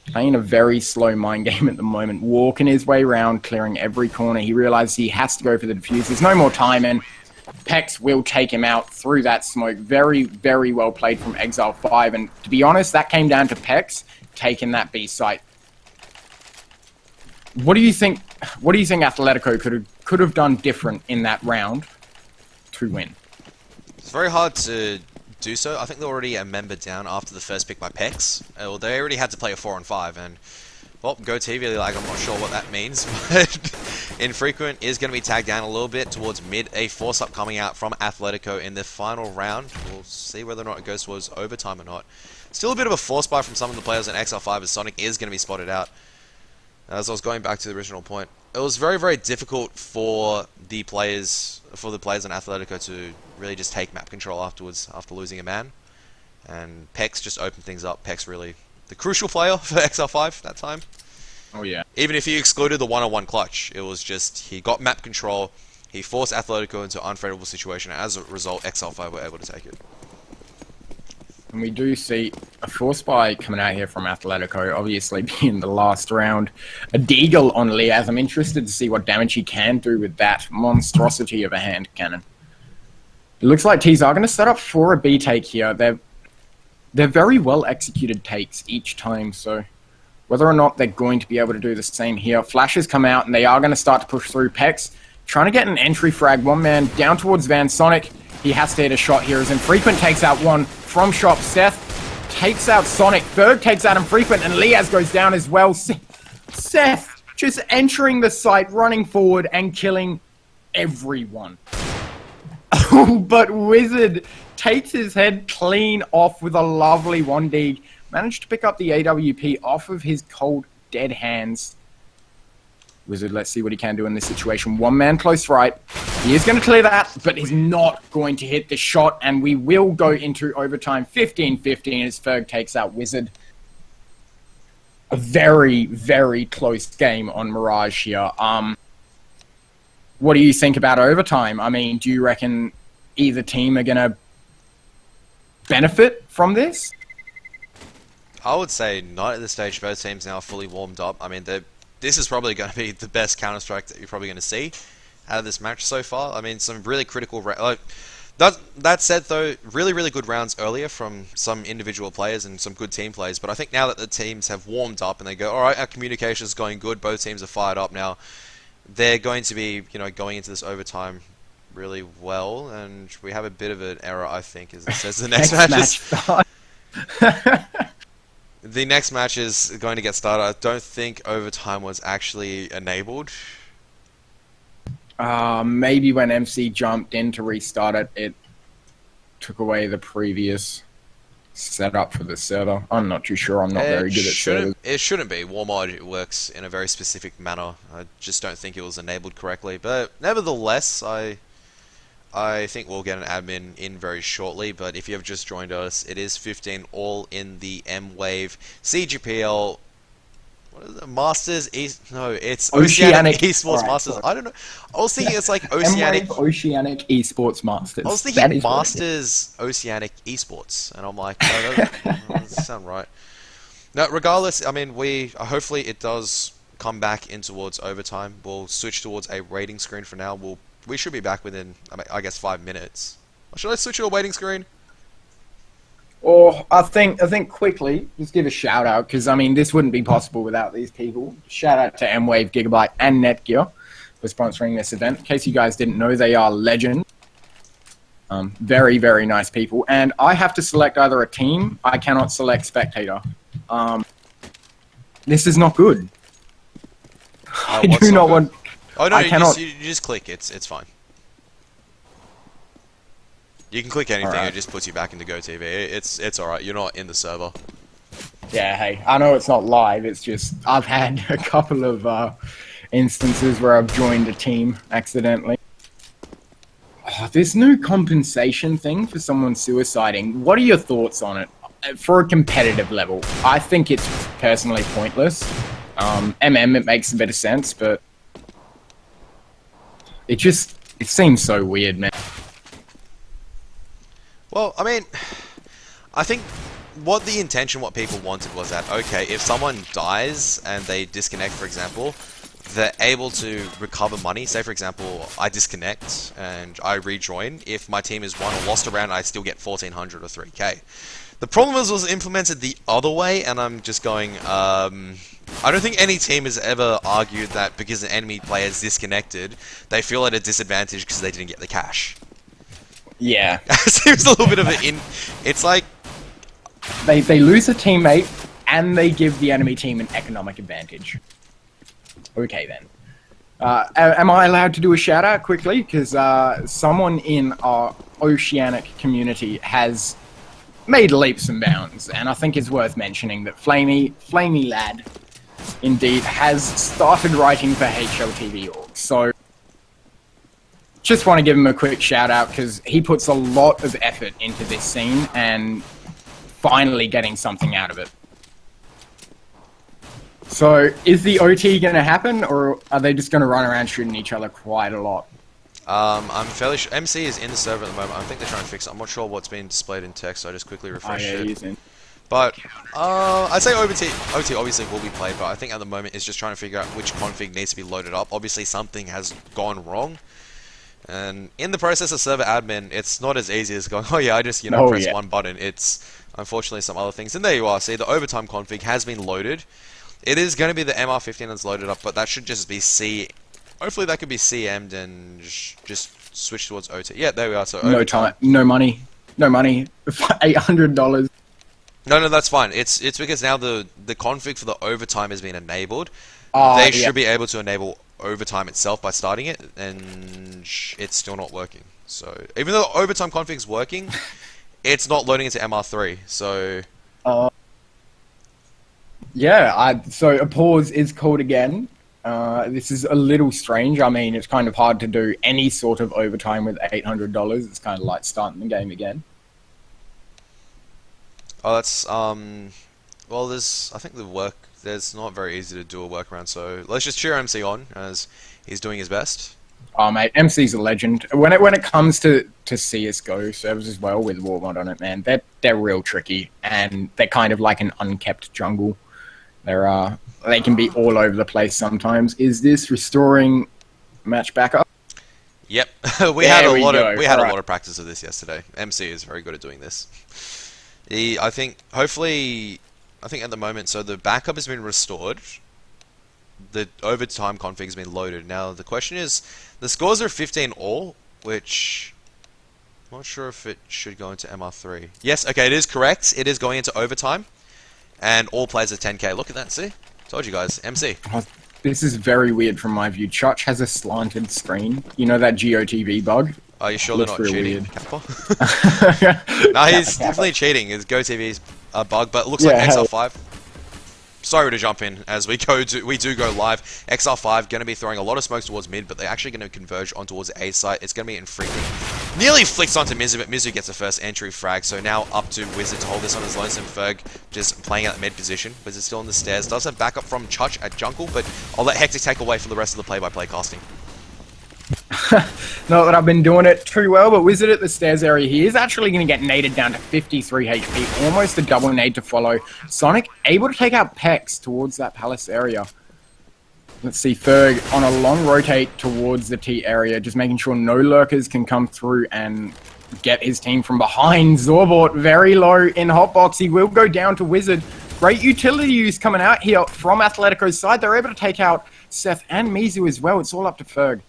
playing a very slow mind game at the moment. Walking his way around, clearing every corner. He realizes he has to go for the defuse. There's no more time, and Pex will take him out through that smoke. Very, very well played from Exile 5. And to be honest, that came down to Pex taking that B site. What do you think Athletico could have done different in that round to win? It's very hard to do so. I think they're already a member down after the first pick by Pex. Well, they already had to play a 4-on-5, and well, Go TV, like, I'm not sure what that means, but Infrequent is going to be tagged down a little bit towards mid. A force-up coming out from Athletico in the final round. We'll see whether or not it goes towards overtime or not. Still a bit of a force buy from some of the players in XL5 as Sonic is going to be spotted out. As I was going back to the original point, it was very, very difficult for the players on Athletico to really just take map control afterwards after losing a man. And Pex just opened things up. Pex really the crucial player for XL5 that time. Oh yeah. Even if he excluded the one-on-one clutch, it was just he got map control. He forced Athletico into an unfavorable situation. And as a result, XL5 were able to take it. And we do see a force buy coming out here from Athletico, obviously being the last round. A deagle on Liaz. I'm interested to see what damage he can do with that monstrosity of a hand cannon. It looks like T's are going to set up for a B take here. They're very well executed takes each time, so whether or not they're going to be able to do the same here. Flashes come out, and they are going to start to push through. Pex trying to get an entry frag. One man down towards Van Sonic. He has to hit a shot here as Infrequent takes out one from shop. Seth takes out Sonic. Berg takes out Infrequent, and Liaz goes down as well. Seth just entering the site, running forward, and killing everyone. But Wizard takes his head clean off with a lovely 1D. Managed to pick up the AWP off of his cold, dead hands. Wizard, let's see what he can do in this situation. One man close right. He is going to clear that, but he's not going to hit the shot, and we will go into overtime 15-15 as Ferg takes out Wizard. A very, very close game on Mirage here. What do you think about overtime? I mean, do you reckon either team are going to benefit from this? I would say not at this stage. Both teams now are fully warmed up. I mean, this is probably going to be the best Counter-Strike that you're probably going to see out of this match so far. I mean, some really critical... that said, though, really, really good rounds earlier from some individual players and some good team plays. But I think now that the teams have warmed up and they go, all right, our communication is going good, both teams are fired up now, they're going to be, going into this overtime really well. And we have a bit of an error, I think, as it says the next match is... The next match is going to get started. I don't think overtime was actually enabled. Maybe when MC jumped in to restart it, it took away the previous setup for the server. I'm not too sure. I'm not very good at servers. It shouldn't be. Warmod works in a very specific manner. I just don't think it was enabled correctly. But nevertheless, I think we'll get an admin in very shortly, but if you have just joined us, it is 15 all in the M-Wave CGPL. What is it? Masters East? No, it's Oceanic Esports right, Masters. Sorry. I don't know. I was thinking it's like Oceanic. M-Wave Oceanic Esports Masters. I was thinking Masters Oceanic Esports, and I'm like, no, that doesn't sound right. No, regardless, I mean, hopefully it does come back in towards overtime. We'll switch towards a rating screen for now. We should be back within, I guess, 5 minutes. Or should I switch to a waiting screen? Or I think quickly, just give a shout out, because I mean, this wouldn't be possible without these people. Shout out to M-Wave, Gigabyte, and Netgear for sponsoring this event. In case you guys didn't know, they are legends. Very, very nice people. And I have to select either a team. I cannot select spectator. This is not good. I do not want... Oh no, you just click. It's fine. You can click anything. Right. It just puts you back into GoTV. It's all right. You're not in the server. Yeah. Hey, I know it's not live. It's just I've had a couple of instances where I've joined a team accidentally. Oh, this new compensation thing for someone suiciding. What are your thoughts on it? For a competitive level, I think it's personally pointless. It makes a bit of sense, but. It seems so weird, man. Well, I mean, I think what people wanted was that, okay, if someone dies and they disconnect, for example, they're able to recover money. Say, for example, I disconnect and I rejoin. If my team is won or lost a round, I still get 1,400 or 3k. The problem was implemented the other way, and I'm just going, I don't think any team has ever argued that because an enemy player is disconnected, they feel at a disadvantage because they didn't get the cash. Yeah. Seems a little bit of it's like... They lose a teammate, and they give the enemy team an economic advantage. Okay, then. Am I allowed to do a shout-out quickly? Because someone in our Oceanic community has made leaps and bounds, and I think it's worth mentioning that Flamey Lad indeed, has started writing for HLTV org. So just want to give him a quick shout out because he puts a lot of effort into this scene and finally getting something out of it. So is the OT going to happen, or are they just going to run around shooting each other quite a lot? I'm fairly sure MC is in the server at the moment. I think they're trying to fix it. I'm not sure what's being displayed in text, so I just quickly refreshed it. But I'd say OT obviously will be played, but I think at the moment it's just trying to figure out which config needs to be loaded up. Obviously something has gone wrong, and in the process of server admin, it's not as easy as going, oh yeah, I just press one button. It's unfortunately some other things. And there you are. See, the overtime config has been loaded. It is going to be the MR15 that's loaded up, but that should just be C. Hopefully that could be CM'd and just switch towards OT. Yeah, there we are. So no time, no money, $800. No, that's fine. It's because now the config for the overtime has been enabled. They should be able to enable overtime itself by starting it, and it's still not working. So even though the overtime config is working, it's not loading into MR3. So yeah, so a pause is called again. This is a little strange. I mean, it's kind of hard to do any sort of overtime with $800. It's kind of like starting the game again. Oh, that's well, I think there's not very easy to do a workaround. So let's just cheer MC on as he's doing his best. Oh mate, MC's a legend. When it comes to CS:GO servers as well with war mod on it, man, they're real tricky, and they're kind of like an unkept jungle. They can be all over the place sometimes. Is this restoring match back up? Yep, we had a lot of practice of this yesterday. MC is very good at doing this. I think at the moment, so the backup has been restored. The overtime config has been loaded. Now the question is, the scores are 15 all, which I'm not sure if it should go into MR3. Yes, okay, it is correct. It is going into overtime, and all players are 10k. Look at that, see? Told you guys, MC. Oh, this is very weird from my view. Chutch has a slanted screen. You know that GOTV bug? Are you sure they're not cheating? No, he's definitely cheating. His GoTV's a bug, but it looks like XL5. Sorry to jump in as we do go live. XR5 going to be throwing a lot of smokes towards mid, but they're actually going to converge on towards the A site. It's going to be infrequent. Nearly flicks onto Mizu, but Mizu gets the first entry frag. So now up to Wizard to hold this on his lonesome. Ferg just playing at the mid position. Wizard still on the stairs. Does have backup from Chutch at jungle, but I'll let Hectic take away for the rest of the play-by-play casting. Not that I've been doing it too well, but Wizard at the stairs area here is actually going to get naded down to 53 HP, almost a double nade to follow. Sonic able to take out Pex towards that palace area. Let's see, Ferg on a long rotate towards the T area, just making sure no lurkers can come through and get his team from behind. Zorbort very low in hotbox. He will go down to Wizard. Great utility use coming out here from Athletico's side. They're able to take out Seth and Mizu as well. It's all up to Ferg.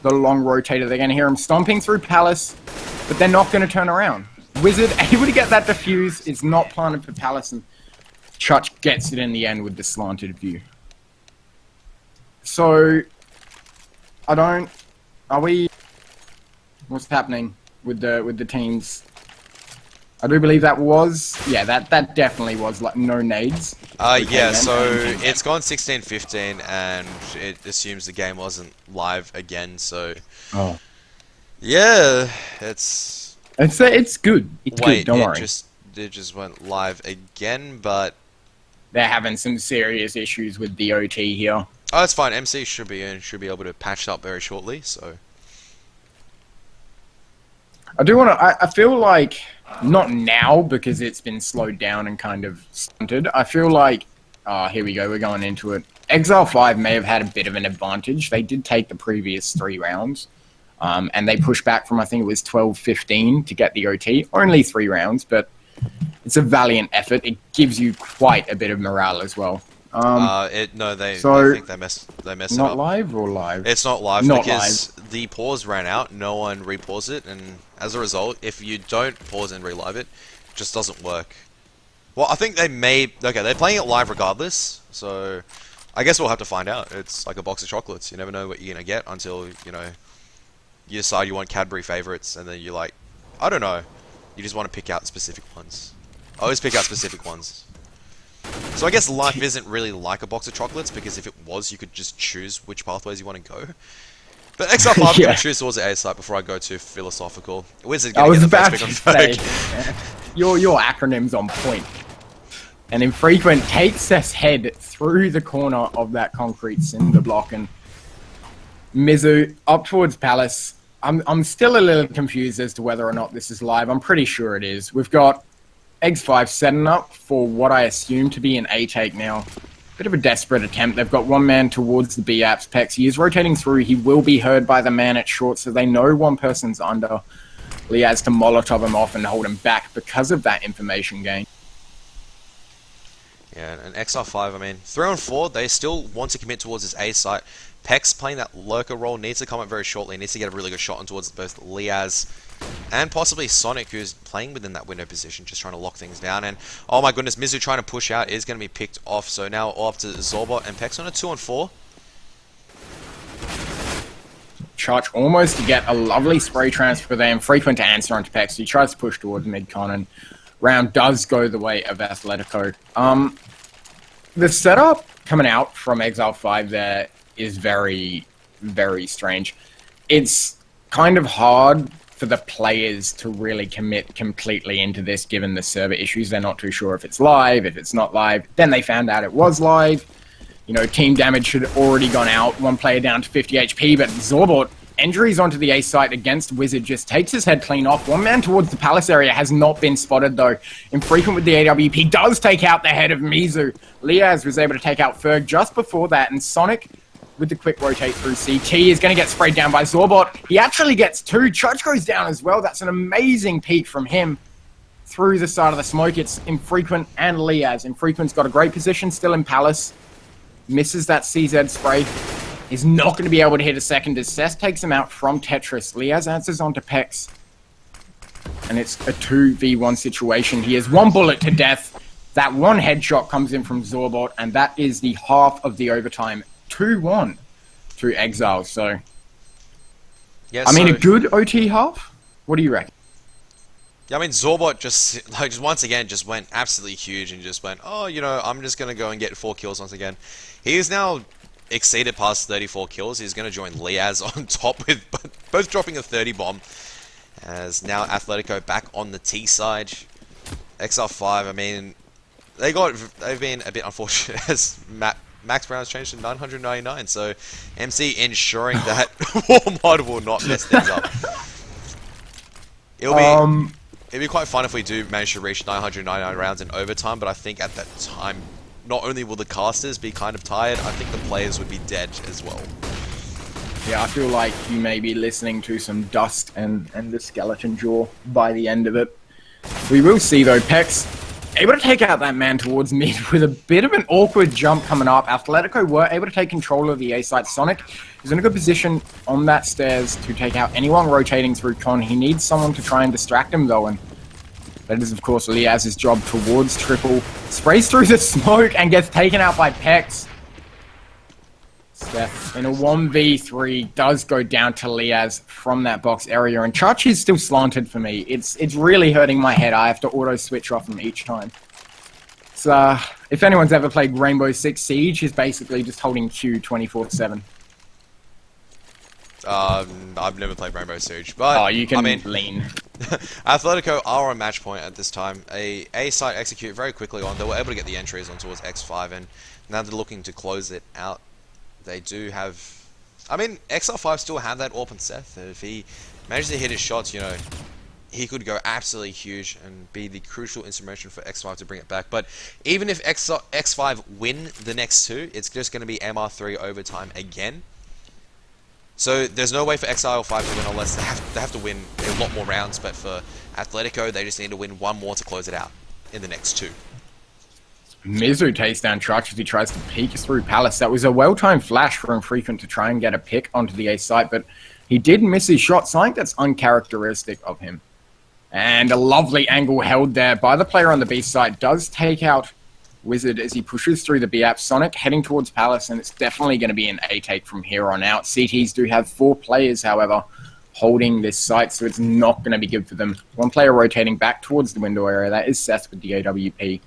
The long rotator. They're going to hear him stomping through Palace, but they're not going to turn around. Wizard able to get that defuse. It's not planted for Palace, and Chutch gets it in the end with the slanted view. So, what's happening with the teams? I do believe that was, that definitely was like no nades. Yeah, so it's gone 16-15 and it assumes the game wasn't live again, so... Oh. Yeah, it's good. It's good, don't worry. It just went live again, but... They're having some serious issues with the OT here. Oh, it's fine. MC should be able to patch it up very shortly, so... I do want to... I feel like... Not now, because it's been slowed down and kind of stunted. I feel like... here we go, we're going into it. Exile 5 may have had a bit of an advantage. They did take the previous 3 rounds. And they pushed back from, I think it was 12-15 to get the OT. Only 3 rounds, but it's a valiant effort. It gives you quite a bit of morale as well. I think they messed it up. Not live or live? It's not live because the pause ran out. No one repaused it, and as a result, if you don't pause and relive it, it just doesn't work. Well, I think they're playing it live regardless, so I guess we'll have to find out. It's like a box of chocolates. You never know what you're gonna get until you decide you want Cadbury favorites, and then you're like, I don't know. You just want to pick out specific ones. I always pick out specific ones. So I guess life isn't really like a box of chocolates, because if it was, you could just choose which pathways you want to go. But Exile 5, I'm Yeah. going to choose towards the A site before I go too philosophical. Wizard I going to was get the first about pick on to say, Ferg. your acronym's on point. And Infrequent takes Seth's head through the corner of that concrete cinder block, and Mizu up towards Palace. I'm still a little confused as to whether or not this is live. I'm pretty sure it is. We've got Eggs5 setting up for what I assume to be an A take now. Bit of a desperate attempt. They've got one man towards the B apps. Pex, he is rotating through. He will be heard by the man at short, so they know one person's under. Lee has to Molotov him off and hold him back because of that information gain. Yeah, and XR5, I mean, 3 on 4, they still want to commit towards his A site. Pex playing that lurker role needs to come up very shortly, needs to get a really good shot on towards both Liaz and possibly Sonic, who's playing within that window position, just trying to lock things down. And oh my goodness, Mizu trying to push out is going to be picked off. So now all up to Zorbot and Pex on a 2 on 4. Church almost to get a lovely spray transfer there, and Frequent to answer onto Pex. He tries to push towards mid-con, and round does go the way of Athletico. The setup coming out from Exile 5 there is very, very strange. It's kind of hard for the players to really commit completely into this, given the server issues. They're not too sure if it's live, if it's not live. Then they found out it was live. You know, team damage had already gone out. One player down to 50 HP, but Zorbot, injuries onto the A site against Wizard, just takes his head clean off. One man towards the Palace area has not been spotted, though. Infrequent with the AWP does take out the head of Mizu. Liaz was able to take out Ferg just before that, and Sonic, with the quick rotate through CT, is going to get sprayed down by Zorbot. He actually gets 2. Church goes down as well. That's an amazing peek from him through the side of the smoke. It's Infrequent and Liaz. Infrequent's got a great position still in Palace. Misses that CZ spray. He's not going to be able to hit a second as Seth takes him out from Tetris. Liaz answers onto Pex. And it's a 2v1 situation. He has 1 bullet to death. That 1 headshot comes in from Zorbot, and that is the half of the overtime. 2-1 to Exile. So, Yeah, I mean, a good OT half? What do you reckon? Yeah, I mean, Zorbot just once again just went absolutely huge and just went, oh, you know, I'm just going to go and get 4 kills once again. He is now exceeded past 34 kills. He's going to join Liaz on top with both dropping a 30 bomb. As now Athletico back on the T side. XR5, I mean, they've been a bit unfortunate as Max Brown's changed to 999. So MC ensuring that Warmod will not mess things up. It'd be quite fun if we do manage to reach 999 rounds in overtime, but I think at that time, not only will the casters be kind of tired, I think the players would be dead as well. Yeah, I feel like you may be listening to some dust and the skeleton jaw by the end of it. We will see, though. Pex able to take out that man towards mid with a bit of an awkward jump coming up. Athletico were able to take control of the A site. Sonic is in a good position on that stairs to take out anyone rotating through con. He needs someone to try and distract him, though, and that is, of course, Liaz's job towards triple. Sprays through the smoke and gets taken out by Pex. Steph, in a 1v3, does go down to Liaz from that box area, and Church is still slanted for me. It's really hurting my head. I have to auto-switch off him each time. So, if anyone's ever played Rainbow Six Siege, he's basically just holding Q 24/7. I've never played Rainbow Siege, but you can lean. Athletico are on match point at this time. A site execute very quickly on. They were able to get the entries on towards X5, and now they're looking to close it out. They do have... I mean, XR5 still have that AWP on Seth. If he manages to hit his shots, you know, he could go absolutely huge and be the crucial instrumentation for X5 to bring it back. But even if X5 win the next 2, it's just going to be MR3 overtime again. So there's no way for Exile 5 to win unless they have to win a lot more rounds. But for Athletico, they just need to win 1 more to close it out in the next 2. Mizu takes down Church as he tries to peek through Palace. That was a well-timed flash for Infrequent to try and get a pick onto the A site, but he did miss his shot, something that's uncharacteristic of him. And a lovely angle held there by the player on the B site does take out Wizard as he pushes through the B app. Sonic heading towards Palace, and it's definitely going to be an A take from here on out. CTs do have 4 players, however, holding this site, so it's not going to be good for them. 1 player rotating back towards the window area. That is Seth with the AWP.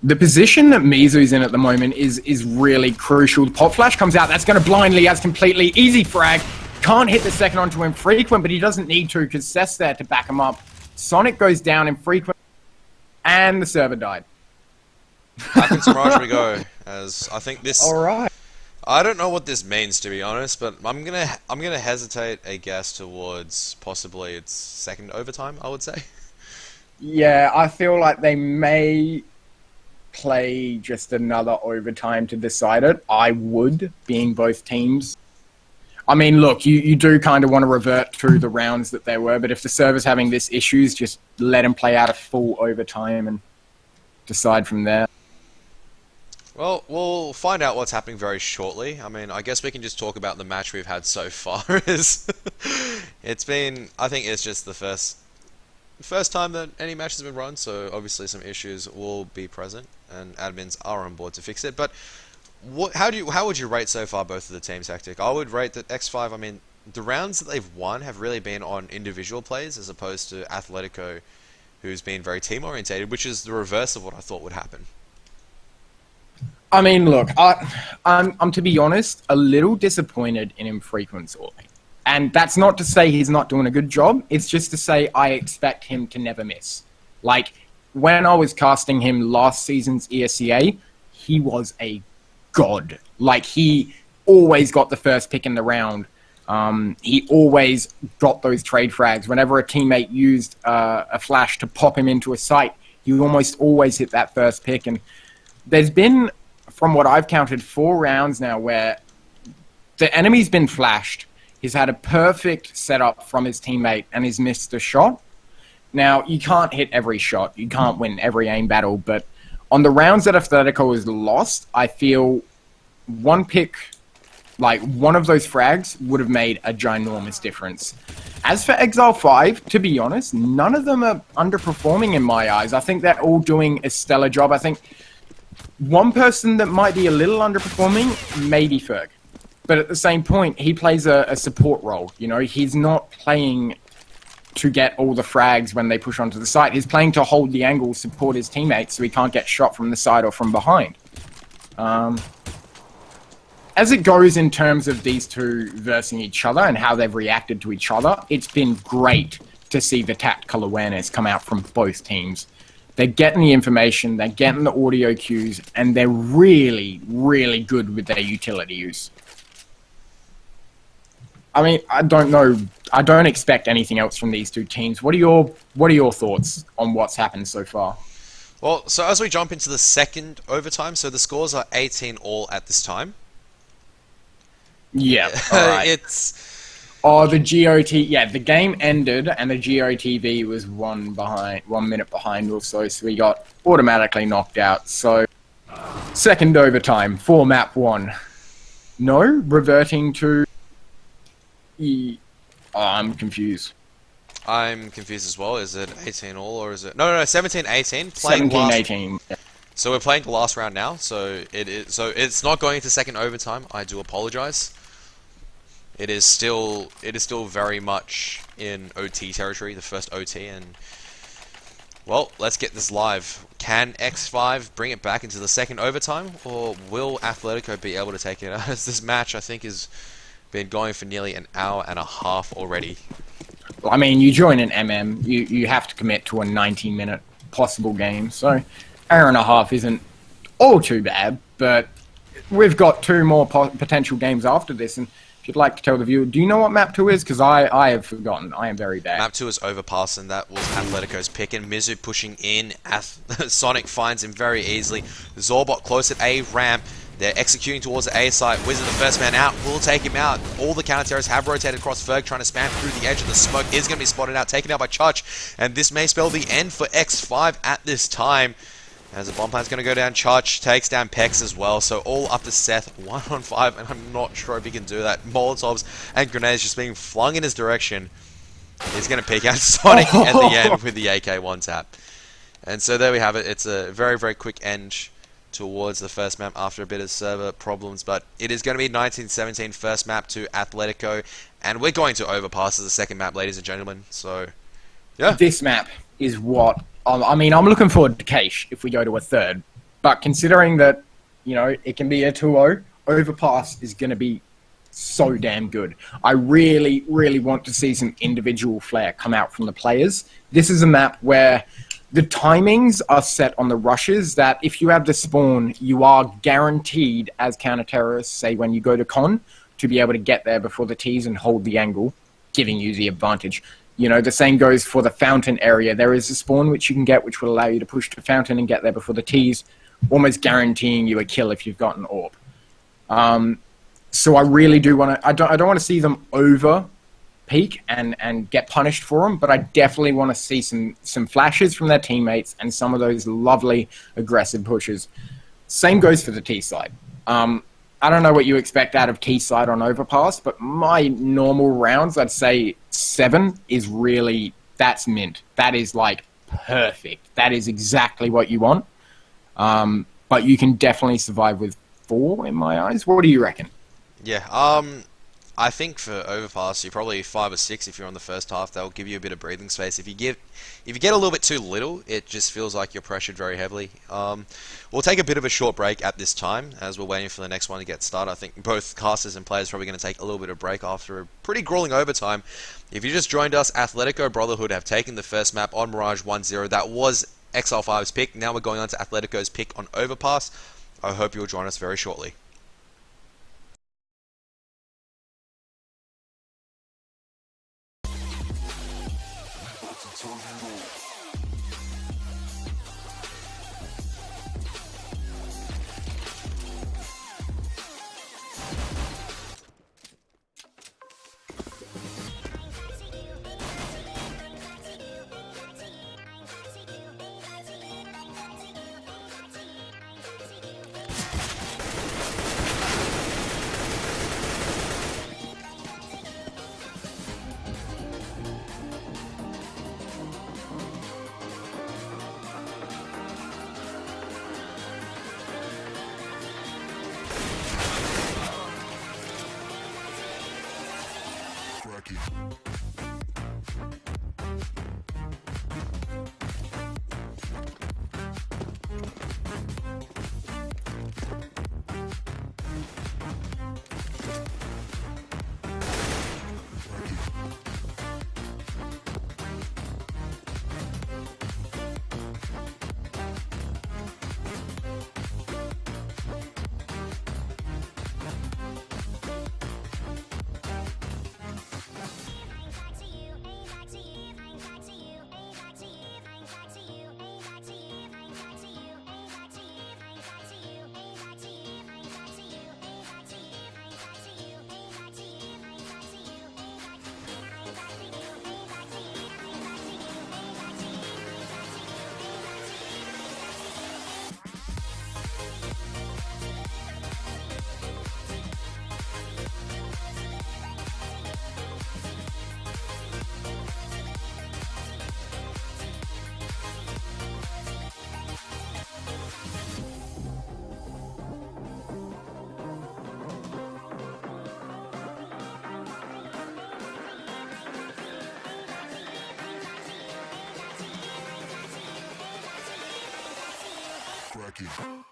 The position that Mizu's in at the moment is really crucial. The pop flash comes out. That's going to blind Liaz completely. Easy frag. Can't hit the second onto Infrequent, but he doesn't need to because Seth's there to back him up. Sonic goes down Infrequent, and the server died. Back into Mirage we go. As I think this. All right. I don't know what this means, to be honest, but I'm gonna hesitate a guess towards possibly its second overtime, I would say. Yeah, I feel like they may play just another overtime to decide it. I would, being both teams. I mean, look, you do kind of want to revert to the rounds that they were, but if the server's having this issues, just let them play out a full overtime and decide from there. Well, we'll find out what's happening very shortly. I mean, I guess we can just talk about the match we've had so far. It's been, I think it's just the first time that any match has been run, so obviously some issues will be present, and admins are on board to fix it. But how would you rate so far both of the teams, Hectic? I would rate that X5. I mean, the rounds that they've won have really been on individual plays as opposed to Athletico, who's been very team orientated, which is the reverse of what I thought would happen. I mean, look, I'm to be honest, a little disappointed in Infrequent's Orly. And that's not to say he's not doing a good job. It's just to say I expect him to never miss. Like, when I was casting him last season's ESEA, he was a god. Like, he always got the first pick in the round. He always got those trade frags. Whenever a teammate used a flash to pop him into a site, he would almost always hit that first pick. And there's been, from what I've counted, 4 rounds now where the enemy's been flashed. He's had a perfect setup from his teammate and he's missed a shot. Now, you can't hit every shot. You can't win every aim battle. But on the rounds that Athletico has lost, I feel one pick, like one of those frags, would have made a ginormous difference. As for Exile 5, to be honest, none of them are underperforming in my eyes. I think they're all doing a stellar job. I think one person that might be a little underperforming may be Ferg. But at the same point, he plays a support role. You know, he's not playing to get all the frags when they push onto the site. He's playing to hold the angle, support his teammates, so he can't get shot from the side or from behind. As it goes in terms of these two versing each other and how they've reacted to each other, it's been great to see the tactical awareness come out from both teams. They're getting the information, they're getting the audio cues, and they're really, really good with their utility use. I mean, I don't know. I don't expect anything else from these two teams. What are your thoughts on what's happened so far? Well, so as we jump into the second overtime, so the scores are 18-all at this time. Yeah, all right. The GOT. Yeah, the game ended and the GOTV was 1 minute behind or so. So we got automatically knocked out. So second overtime for map 1. No, reverting to. I'm confused. I'm confused as well. Is it 18-all or is it... No, 17-18. 17-18. Yeah. So we're playing the last round now. So it's not going into second overtime. I do apologize. It is still very much in OT territory, the first OT, and well, let's get this live. Can X5 bring it back into the second overtime, or will Athletico be able to take it out? As this match, I think, has been going for nearly an hour and a half already. I mean, you join an MM, you have to commit to a 90-minute possible game, so hour and a half isn't all too bad, but we've got 2 more potential games after this, and if you'd like to tell the viewer, do you know what map 2 is? Because I have forgotten. I am very bad. Map 2 is Overpass, and that was Athletico's pick, and Mizu pushing in. Sonic finds him very easily. Zorbot close at A ramp. They're executing towards the A site. Wizard, the first man out, will take him out. All the counter-terrorists have rotated across Ferg, trying to spam through the edge of the smoke. Is going to be spotted out, taken out by Church, and this may spell the end for X5 at this time. As the bomb plan's going to go down, Church takes down Pex as well, so all up to Seth, 1-on-5, and I'm not sure if he can do that. Molotovs and grenades just being flung in his direction. He's going to peek out Sonic at the end with the AK-1 tap. And so there we have it. It's a very, very quick end towards the first map after a bit of server problems, but it is going to be 1917 first map to Athletico, and we're going to Overpass as the second map, ladies and gentlemen. So, yeah. This map is what... I mean, I'm looking forward to Cache if we go to a third. But considering that, it can be a 2-0, overpass is going to be so damn good. I really, really want to see some individual flair come out from the players. This is a map where the timings are set on the rushes that if you have the spawn, you are guaranteed as counter-terrorists, say when you go to con, to be able to get there before the T's and hold the angle, giving you the advantage. The same goes for the fountain area. There is a spawn which you can get which will allow you to push to fountain and get there before the T's, almost guaranteeing you a kill if you've got an orb. So I really do want to... I don't want to see them over peak and get punished for them, but I definitely want to see some flashes from their teammates and some of those lovely aggressive pushes. Same goes for the T side. I don't know what you expect out of T side on overpass, but my normal rounds, I'd say 7 is really... That's mint. That is like perfect. That is exactly what you want. But you can definitely survive with 4 in my eyes. What do you reckon? Yeah, I think for overpass, you're probably 5 or 6 if you're on the first half. They'll give you a bit of breathing space. If you get a little bit too little, it just feels like you're pressured very heavily. We'll take a bit of a short break at this time as we're waiting for the next one to get started. I think both casters and players are probably going to take a little bit of break after a pretty grueling overtime. If you just joined us, Athletico Brotherhood have taken the first map on Mirage 1-0. That was Exile 5's pick. Now we're going on to Athletico's pick on overpass. I hope you'll join us very shortly. Cracking.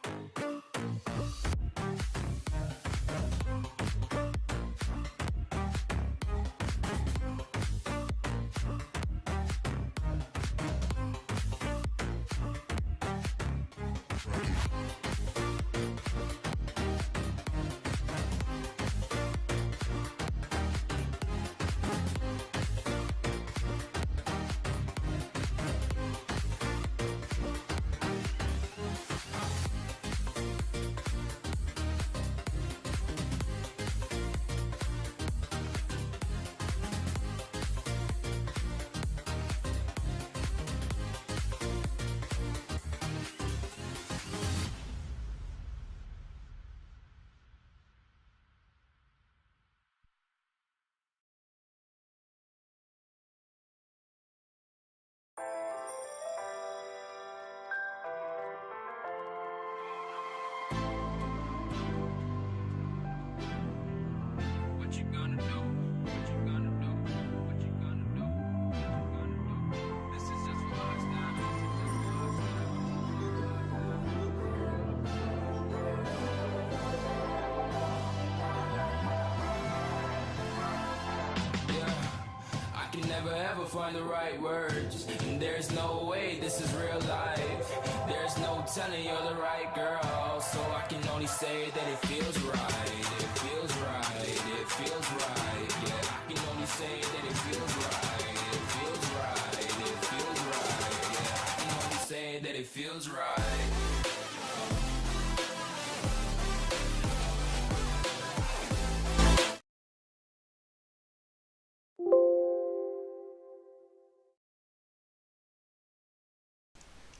never find the right words. And there's no way this is real life. There's no telling you're the right girl. So I can only say that it feels right. It feels right. It feels right. Yeah, I can only say that it feels right. It feels right. It feels right. Yeah, I can only say that it feels right.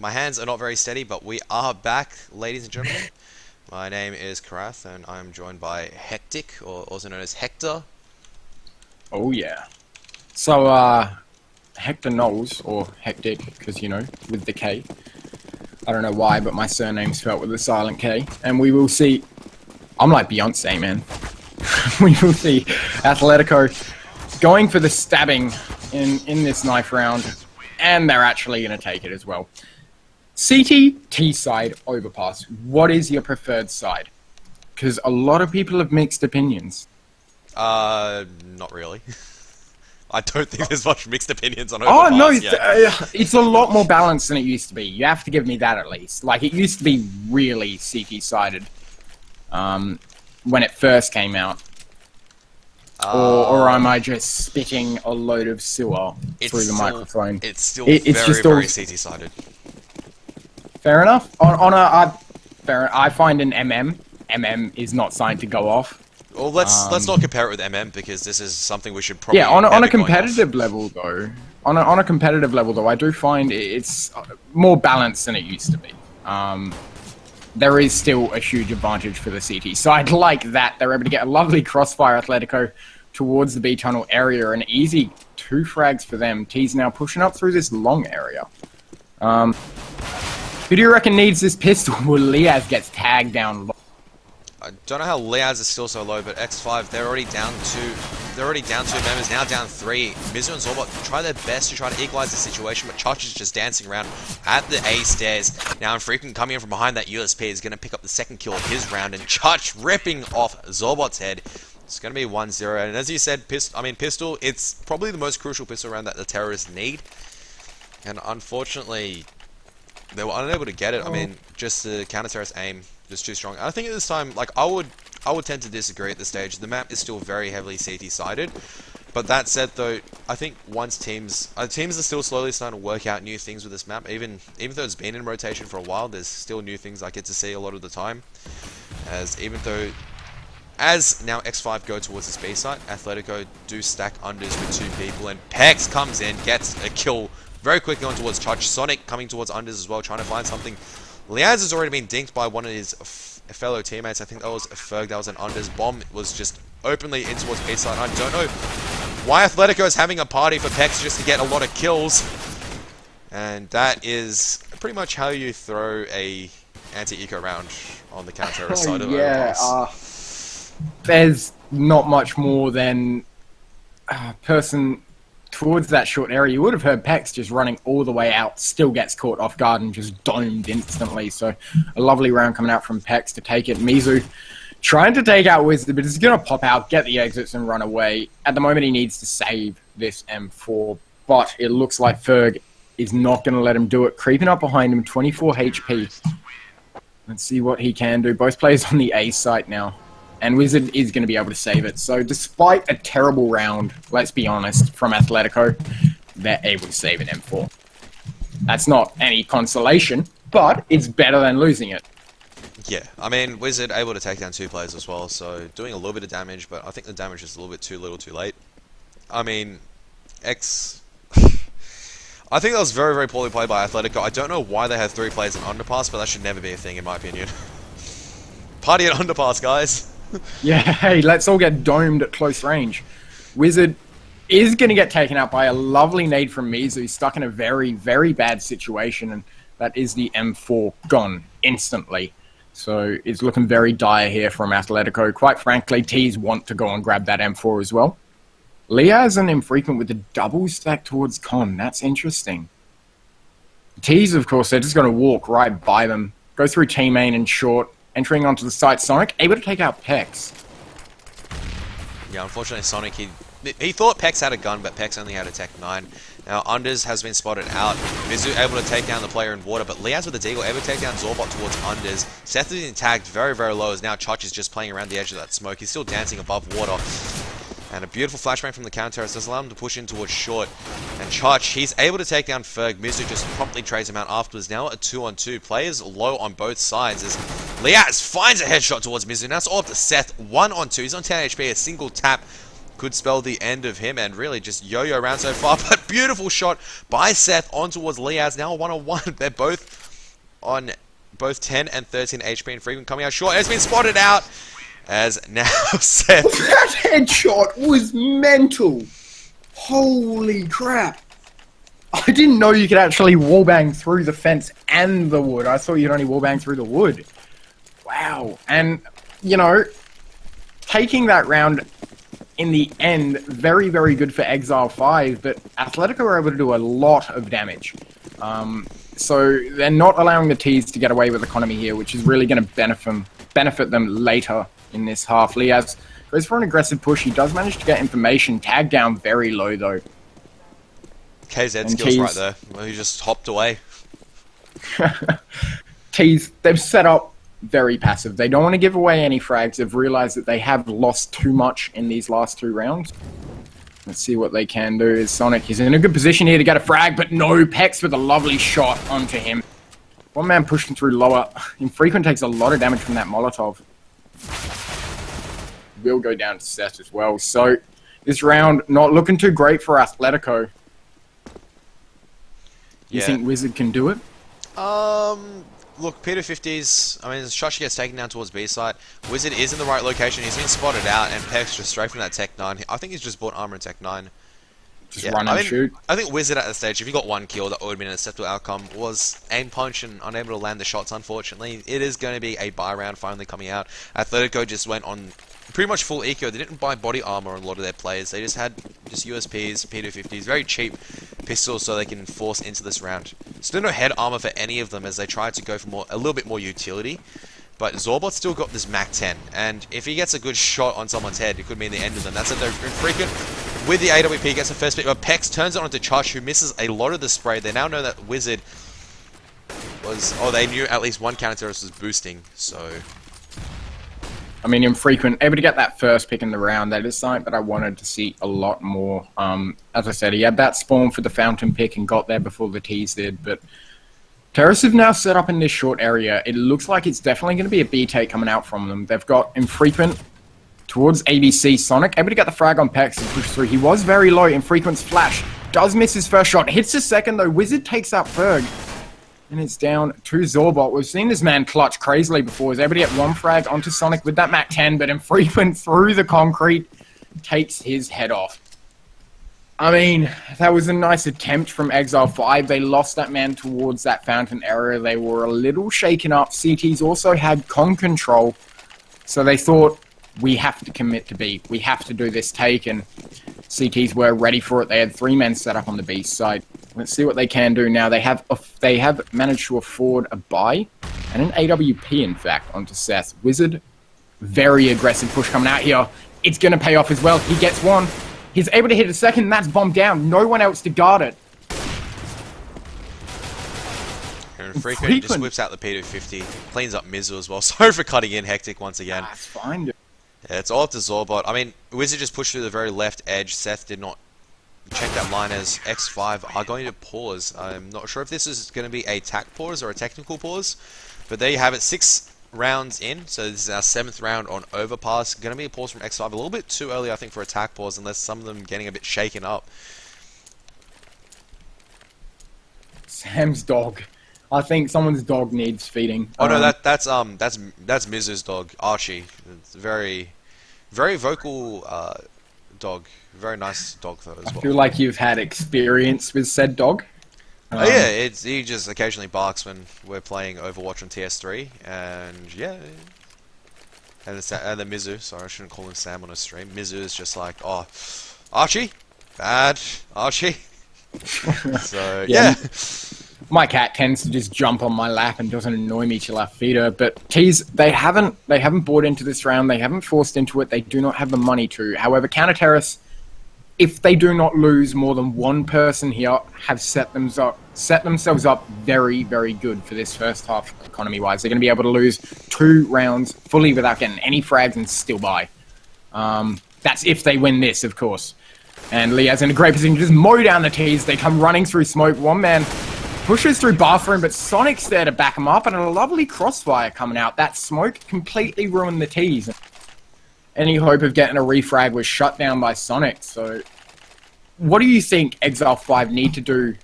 My hands are not very steady, but we are back, ladies and gentlemen. My name is Karath, and I'm joined by Hectic, or also known as Hector. Oh yeah. So Hector Knowles, or Hectic, because you know, with the K. I don't know why, but my surname's spelled with a silent K. And we will see. I'm like Beyonce, man. We will see Athletico going for the stabbing in this knife round, and they're actually going to take it as well. CT, T side, overpass. What is your preferred side? Because a lot of people have mixed opinions. Not really. I don't think there's much mixed opinions on Oh, Overpass no, yet. it's a lot more balanced than it used to be. You have to give me that at least. Like, it used to be really CT-sided when it first came out. Or am I just spitting a load of sewer through the microphone? It's still It's very, just very all- CT-sided. Fair enough. I find an MM is not signed to go off. Well, let's not compare it with MM, because this is something we should probably Yeah, on a have it going competitive level though, on a competitive level though, I do find it's more balanced than it used to be. There is still a huge advantage for the CT side. Like that, they're able to get a lovely crossfire Athletico towards the B tunnel area, an easy 2 frags for them. T's now pushing up through this long area. Who do you reckon needs this pistol? Well, Liaz gets tagged down low. I don't know how Liaz is still so low, but X5, they're already down 2. They're already down 2 members, now down 3. Mizu and Zorbot try their best to try to equalize the situation, but Chach is just dancing around at the A stairs. Now Freaking coming in from behind that USP is going to pick up the second kill of his round, and Chach ripping off Zorbot's head. It's going to be 1-0, and as you said, pistol, it's probably the most crucial pistol round that the terrorists need. And unfortunately, they were unable to get it. I mean, just the counter-terrorist aim just too strong. I think at this time, like, I would tend to disagree at this stage. The map is still very heavily CT-sided. But that said, though, I think once teams are still slowly starting to work out new things with this map. Even though it's been in rotation for a while, there's still new things I get to see a lot of the time. As now X5 go towards this B site, Athletico do stack unders with 2 people, and Pex comes in, gets a kill very quickly on towards Chach. Sonic coming towards unders as well, trying to find something. Liaz has already been dinked by one of his fellow teammates. I think that was Ferg, that was an unders. Bomb was just openly in towards B side. I don't know why Athletico is having a party for Pex just to get a lot of kills. And that is pretty much how you throw a anti-eco round on the counter side of Overpass. There's not much more than a person towards that short area. You would have heard Pex just running all the way out, still gets caught off guard and just domed instantly. So a lovely round coming out from Pex to take it. Mizu trying to take out Wizard, but he's going to pop out, get the exits and run away. At the moment he needs to save this M4, but it looks like Ferg is not going to let him do it. Creeping up behind him, 24 HP. Let's see what he can do. Both players on the A site now. And Wizard is going to be able to save it. So despite a terrible round, let's be honest, from Athletico, they're able to save an M4. That's not any consolation, but it's better than losing it. Yeah, I mean, Wizard able to take down 2 players as well, so doing a little bit of damage, but I think the damage is a little bit too little too late. I mean, I think that was very, very poorly played by Athletico. I don't know why they had 3 players in underpass, but that should never be a thing in my opinion. Party at underpass, guys! Yeah, hey, let's all get domed at close range. Wizard is going to get taken out by a lovely nade from Mizu, stuck in a very, very bad situation, and that is the M4 gone instantly. So it's looking very dire here from Athletico. Quite frankly, T's want to go and grab that M4 as well. Liaz and Infrequent with the double stack towards Con. That's interesting. T's, of course, they're just going to walk right by them, go through T-main and short, entering onto the site. Sonic able to take out Pex. Yeah, unfortunately Sonic, he he thought Pex had a gun, but Pex only had a Tech 9. Now, Unders has been spotted out. Mizu able to take down the player in water, but Liaz with the Deagle able to take down Zorbot towards Unders. Seth is being tagged very, very low, as now Chach is just playing around the edge of that smoke. He's still dancing above water. And a beautiful flashbang from the counter-terrorist does allow him to push in towards short. And Chach, he's able to take down Ferg. Mizu just promptly trades him out afterwards. Now a 2-on-2. Players low on both sides as Liaz finds a headshot towards Mizu. Now it's all up to Seth. 1-on-2. He's on 10 HP. A single tap could spell the end of him and really just yo-yo around so far. But beautiful shot by Seth on towards Liaz. Now a 1-on-1. They're both on both 10 and 13 HP and frequent coming out short. It's been spotted out. As now Seth... That headshot was mental. Holy crap. I didn't know you could actually wallbang through the fence and the wood. I thought you'd only wallbang through the wood. Wow. And, you know, taking that round in the end, very, very good for Exile 5, but Athletico were able to do a lot of damage. So they're not allowing the T's to get away with economy here, which is really going to benefit them later in this half. Liaz goes for an aggressive push. He does manage to get information. Tagged down very low, though. KZ And skills T's, right there. Well, he just hopped away. T's, they've set up very passive. They don't want to give away any frags. They've realized that they have lost too much in these last 2 rounds. Let's see what they can do. Is Sonic, he's in a good position here to get a frag, but no, Pex with a lovely shot onto him. One man pushing through lower. Infrequent takes a lot of damage from that Molotov. Will go down to Seth as well. So this round not looking too great for Athletico. You think Wizard can do it? Look, Peter 50s, I mean, Shoshi gets taken down towards B site. Wizard is in the right location. He's been spotted out, and Pex just straight from that Tech 9. I think he's just bought armor and Tech 9. Just run and shoot. I think Wizard at the stage, if he got 1 kill, that would have been an acceptable outcome. Was aim punch and unable to land the shots, unfortunately. It is going to be a buy round finally coming out. Athletico just went on pretty much full eco. They didn't buy body armor on a lot of their players. They just had just USPs, P250s, very cheap pistols so they can force into this round. Still no head armor for any of them as they tried to go for a little bit more utility. But Zorbot's still got this Mac 10, and if he gets a good shot on someone's head, it could mean the end of them. That's it, they're infrequent. With the AWP, gets the first pick, but Pex turns it onto Chach, who misses a lot of the spray. They now know that Wizard was... Oh, they knew at least one counter-terrorist was boosting, so... I mean, Infrequent, able to get that first pick in the round. That is something that I wanted to see a lot more. As I said, he had that spawn for the fountain pick and got there before the T's did, but... Terrorists have now set up in this short area. It looks like it's definitely going to be a B take coming out from them. They've got Infrequent towards ABC. Sonic able to get the frag on Pex and push through. He was very low. Infrequent's flash does miss his first shot. Hits the second though. Wizard takes out Ferg. And it's down to Zorbot. We've seen this man clutch crazily before. He's able to get 1 frag onto Sonic with that Mac 10, but Infrequent through the concrete takes his head off. I mean, that was a nice attempt from Exile 5. They lost that man towards that fountain area. They were a little shaken up. CTs also had con control. So they thought, we have to commit to B. We have to do this take. And CTs were ready for it. They had 3 men set up on the B side. Let's see what they can do now. They have managed to afford a buy and an AWP, in fact, onto Seth. Wizard, very aggressive push coming out here. It's going to pay off as well. He gets 1. He's able to hit a second, and that's bombed down. No one else to guard it. And Frequent just whips out the P250, cleans up Mizzle as well. Sorry for cutting in Hectic once again. That's fine, dude. Yeah, it's all up to Zorbot. I mean, Wizard just pushed through the very left edge. Seth did not check that line as X5 are going to pause. I'm not sure if this is going to be a tac pause or a technical pause, but there you have it. 6 rounds in, so this is our 7th round on Overpass. Going to be a pause from X5, a little bit too early I think for attack pause, unless some of them getting a bit shaken up. Sam's dog. I think someone's dog needs feeding. Oh no, that's Mizu's dog, Archie. It's a very vocal dog. Very nice dog though as well. I feel like you've had experience with said dog. Oh yeah, he just occasionally barks when we're playing Overwatch on TS3, and yeah, and the Mizu. Sorry, I shouldn't call him Sam on a stream. Mizu is just like, oh, Archie, bad Archie. So yeah. My cat tends to just jump on my lap and doesn't annoy me till I feed her. But T's, they haven't bought into this round. They haven't forced into it. They do not have the money to. However, counter terrorists if they do not lose more than one person here, have set themselves up very, very good for this first half economy-wise. They're going to be able to lose 2 rounds fully without getting any frags and still buy. That's if they win this, of course. And Liaz in a great position to just mow down the T's. They come running through smoke. One man pushes through bathroom, but Sonic's there to back him up, and a lovely crossfire coming out. That smoke completely ruined the T's. Any hope of getting a refrag was shut down by Sonic. So what do you think Exile 5 need to do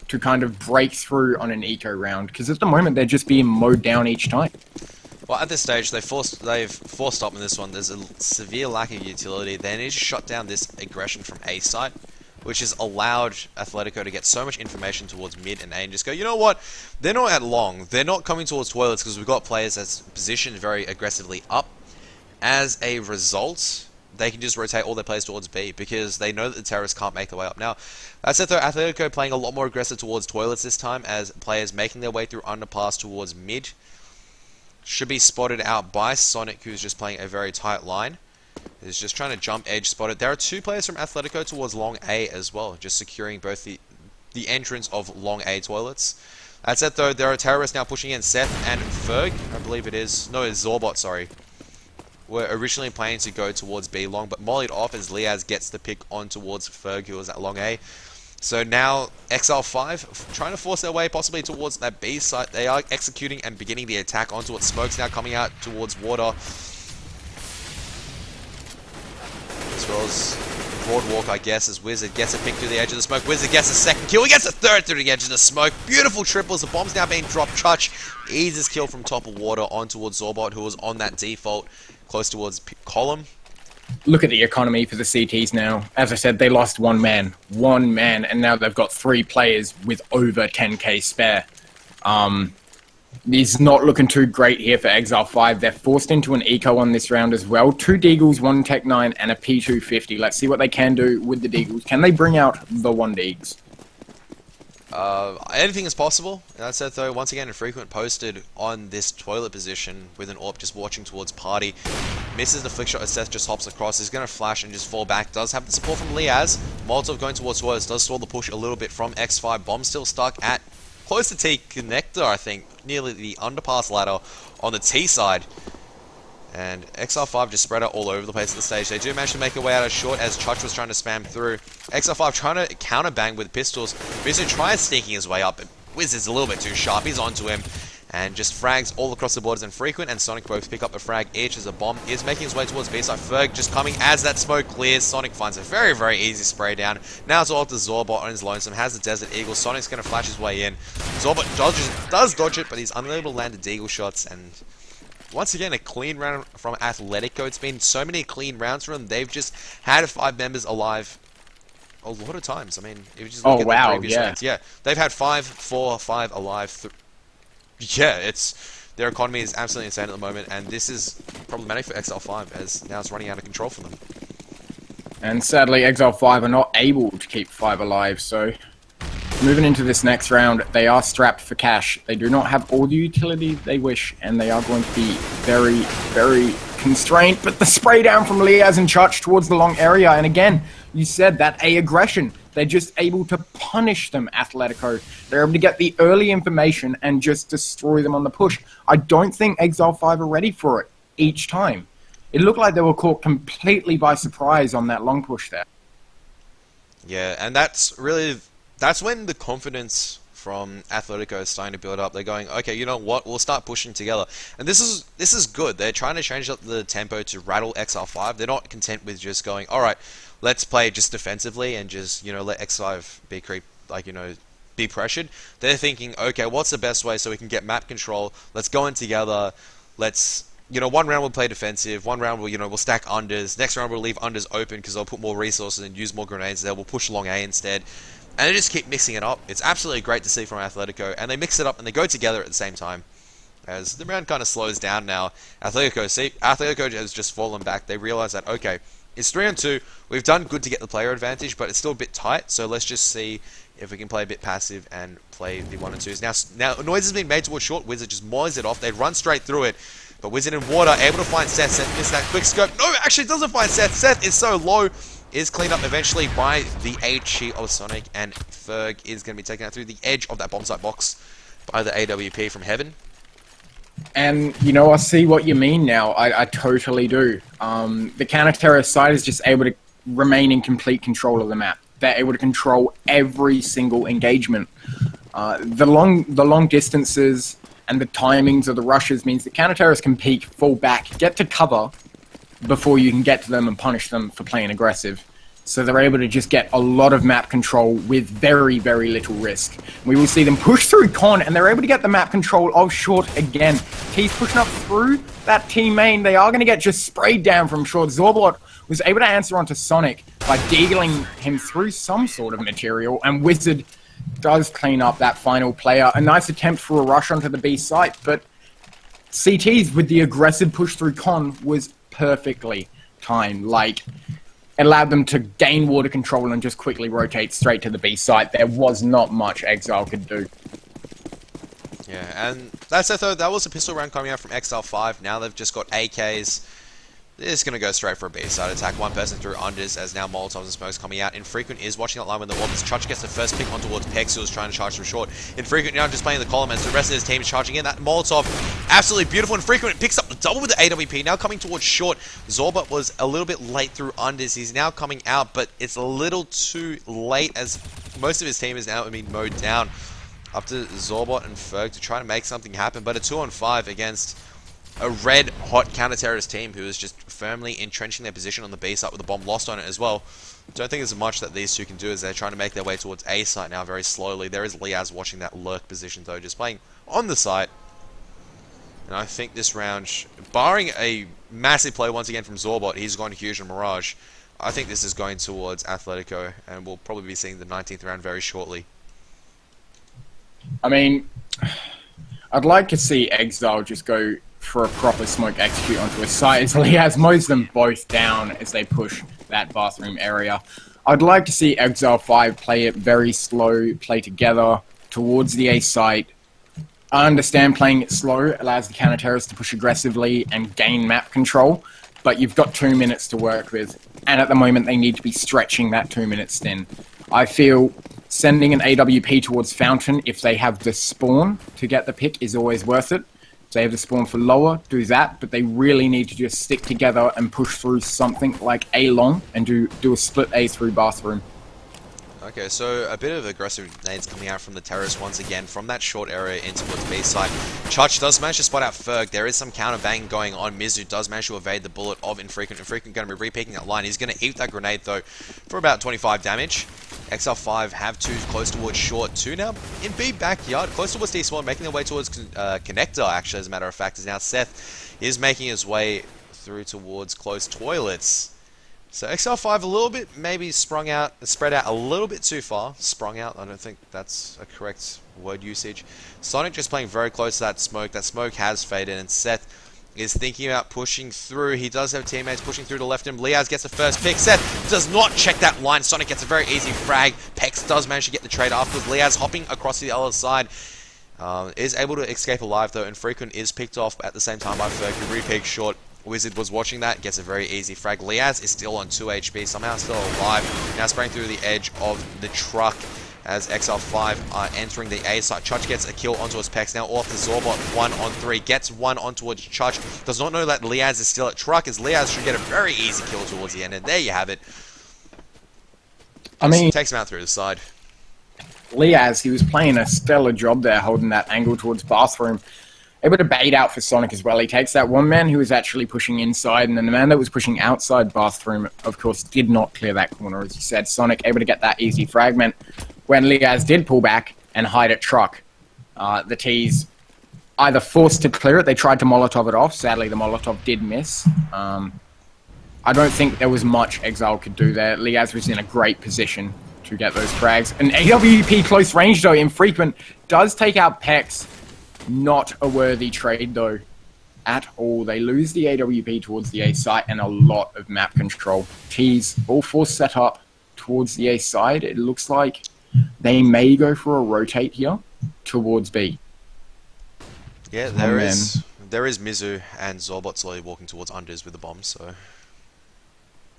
to kind of break through on an eco round? Because at the moment, they're just being mowed down each time. Well, at this stage, they've forced up in this one. There's a severe lack of utility. They need to shut down this aggression from A site, which has allowed Athletico to get so much information towards mid and A and just go, you know what? They're not at long. They're not coming towards toilets because we've got players that's positioned very aggressively up. As a result, they can just rotate all their players towards B because they know that the terrorists can't make their way up. Now, that said though, Athletico playing a lot more aggressive towards toilets this time as players making their way through underpass towards mid. Should be spotted out by Sonic, who's just playing a very tight line. He's just trying to jump edge spotted. There are 2 players from Athletico towards long A as well, just securing both the entrance of long A toilets. That said though, there are terrorists now pushing in. Seth and Ferg, I believe it is. No, it's Zorbot, sorry. Were originally planning to go towards B long, but mollied off as Liaz gets the pick on towards Ferg, who was at long A. So now Exile 5 trying to force their way possibly towards that B site. They are executing and beginning the attack onto it. Smoke's now coming out towards water. As well as Broadwalk, I guess, as Wizard gets a pick through the edge of the smoke. Wizard gets a second kill. He gets a third through the edge of the smoke. Beautiful triples. The bomb's now being dropped. Chutch eases kill from top of water on towards Zorbot, who was on that default close towards column. Look at the economy for the CTs now. As I said, they lost one man, and now they've got 3 players with over 10k spare. It's not looking too great here for Exile 5. They're forced into an eco on this round as well. 2 Deagles, 1 Tech 9, and a P250. Let's see what they can do with the Deagles. Can they bring out the 1 Deags? Anything is possible. That said though, once again, a frequent posted on this toilet position with an AWP just watching towards party. Misses the flick shot as Seth just hops across. He's going to flash and just fall back. Does have the support from Liaz. Molotov going towards toilets. Does stall the push a little bit from X5. Bomb still stuck at close to T connector, I think. Nearly the underpass ladder on the T side. And XR5 just spread out all over the place at the stage. They do manage to make their way out as short as Chutch was trying to spam through. XR5 trying to counter bang with pistols. Wizard tries sneaking his way up, but Wizard's a little bit too sharp. He's onto him and just frags all across the board as Infrequent and Sonic both pick up a frag each as a bomb is making his way towards B-side. Ferg just coming as that smoke clears. Sonic finds a very, very easy spray down. Now it's all up to Zorbot on his lonesome. Has the Desert Eagle. Sonic's going to flash his way in. Zorbot does dodge it, but he's unable to land the Deagle shots. And once again, a clean round from Athletico. It's been so many clean rounds for them. They've just had 5 members alive a lot of times. I mean, if you just look at the previous rounds, yeah, they've had 5, 4, 5 alive. Yeah, their economy is absolutely insane at the moment, and this is problematic for Exile 5 as now it's running out of control for them. And sadly, Exile 5 are not able to keep 5 alive, so moving into this next round, they are strapped for cash. They do not have all the utility they wish, and they are going to be very, very constrained. But the spray down from Liaz and Chutch towards the long area, and again, you said that A aggression. They're just able to punish them, Athletico. They're able to get the early information and just destroy them on the push. I don't think Exile 5 are ready for it each time. It looked like they were caught completely by surprise on that long push there. Yeah, and that's when the confidence from Athletico is starting to build up. They're going, okay, you know what? We'll start pushing together. And this is good. They're trying to change up the tempo to rattle XR5. They're not content with just going, all right, let's play just defensively and just, let X5 be pressured. They're thinking, okay, what's the best way so we can get map control? Let's go in together. Let's, one round we'll play defensive. One round we'll stack unders. Next round we'll leave unders open because they'll put more resources and use more grenades there. We'll push long A instead. And they just keep mixing it up. It's absolutely great to see from Athletico. And they mix it up and they go together at the same time. As the round kind of slows down now, Athletico has just fallen back. They realize that, okay, it's 3-on-2. We've done good to get the player advantage, but it's still a bit tight. So let's just see if we can play a bit passive and play the 1-on-2s. Now noise has been made towards short. Wizard just mollies it off. They run straight through it. But Wizard in water, able to find Seth. Seth missed that quick scope. No, actually doesn't find Seth. Seth is so low. is cleaned up eventually by the HE of Sonic, and Ferg is going to be taken out through the edge of that bomb site box by the AWP from Heaven. And, you know, I see what you mean now. I totally do. The counter-terrorist side is just able to remain in complete control of the map. They're able to control every single engagement. The long distances and the timings of the rushes means the counter-terrorists can peek, fall back, get to cover before you can get to them and punish them for playing aggressive. So they're able to just get a lot of map control with very, very little risk. We will see them push through Con, and they're able to get the map control of Short again. T's pushing up through that team main. They are going to get just sprayed down from Short. Zorbot was able to answer onto Sonic by deagling him through some sort of material, and Wizard does clean up that final player. A nice attempt for a rush onto the B site, but CT's with the aggressive push through Con was perfectly timed. Like, it allowed them to gain water control and just quickly rotate straight to the B site. There was not much Exile could do. Yeah, and that's it though. That was a pistol round coming out from Exile 5. Now they've just got AKs. They're just going to go straight for a B side attack. One person through unders as now Molotovs and Smokes coming out. Infrequent is watching that line with the wobbles. Chudge gets the first pick on towards Pex, who was trying to charge from Short. Infrequent now just playing the column as the rest of his team is charging in. That Molotov, absolutely beautiful. Infrequent picks up the double with the AWP. Now coming towards Short. Zorbot was a little bit late through unders. He's now coming out, but it's a little too late as most of his team is now being mowed down. Up to Zorbot and Ferg to try to make something happen, but a 2-on-5 against a red hot counter-terrorist team who is just firmly entrenching their position on the B site with a bomb lost on it as well. Don't think there's much that these two can do as they're trying to make their way towards A site now very slowly. There is Liaz watching that lurk position though, just playing on the site. And I think this round, barring a massive play once again from Zorbot, he's going huge on Mirage. I think this is going towards Athletico, and we'll probably be seeing the 19th round very shortly. I mean, I'd like to see Exile just go for a proper smoke execute onto a site, as he has most of them both down as they push that bathroom area. I'd like to see Exile 5 play it very slow, play together towards the A site. I understand playing it slow allows the counter-terrorists to push aggressively and gain map control, but you've got 2 minutes to work with, and at the moment they need to be stretching that 2 minutes thin. I feel sending an AWP towards Fountain if they have the spawn to get the pick is always worth it. If they have the spawn for lower, do that, but they really need to just stick together and push through something like A long and do a split A through bathroom. Okay, so a bit of aggressive nades coming out from the terrorists once again from that short area into towards B side. Chudge does manage to spot out Ferg. There is some counter bang going on. Mizu does manage to evade the bullet of Infrequent. Infrequent going to be re-peeking that line. He's going to eat that grenade though for about 25 damage. XL5 have two close towards Short. Two now in B backyard, close towards D-spawn, making their way towards Connector actually, as a matter of fact, is now Seth is making his way through towards close toilets. So XL5 a little bit maybe spread out a little bit too far. Sprung out, I don't think that's a correct word usage. Sonic just playing very close to that smoke. That smoke has faded, and Seth is thinking about pushing through. He does have teammates pushing through to left him. Liaz gets the first pick. Seth does not check that line. Sonic gets a very easy frag. Pex does manage to get the trade afterwards. Liaz hopping across to the other side. Is able to escape alive though, and Frequent is picked off at the same time by Ferg, who re-peaks Short. Wizard was watching that, gets a very easy frag. Liaz is still on 2 HP, somehow still alive. Now spraying through the edge of the truck as XL5 are entering the A site. Chudge gets a kill onto his Pex. Now off the Zorbot, 1-on-3. Gets one on towards Chudge. Does not know that Liaz is still at truck, as Liaz should get a very easy kill towards the end. And there you have it. I mean, takes him out through the side. Liaz, he was playing a stellar job there, holding that angle towards bathroom. Able to bait out for Sonic as well. He takes that one man who was actually pushing inside, and then the man that was pushing outside bathroom, of course, did not clear that corner, as you said. Sonic able to get that easy fragment. When Liaz did pull back and hide at truck, the T's either forced to clear it, they tried to Molotov it off. Sadly, the Molotov did miss. I don't think there was much Exile could do there. Liaz was in a great position to get those frags. An AWP close range, though, Infrequent does take out Pex. Not a worthy trade, though, at all. They lose the AWP towards the A site and a lot of map control. T's all four set up towards the A side. It looks like they may go for a rotate here towards B. Yeah, there is Mizu and Zorbot slowly walking towards unders with the bombs, so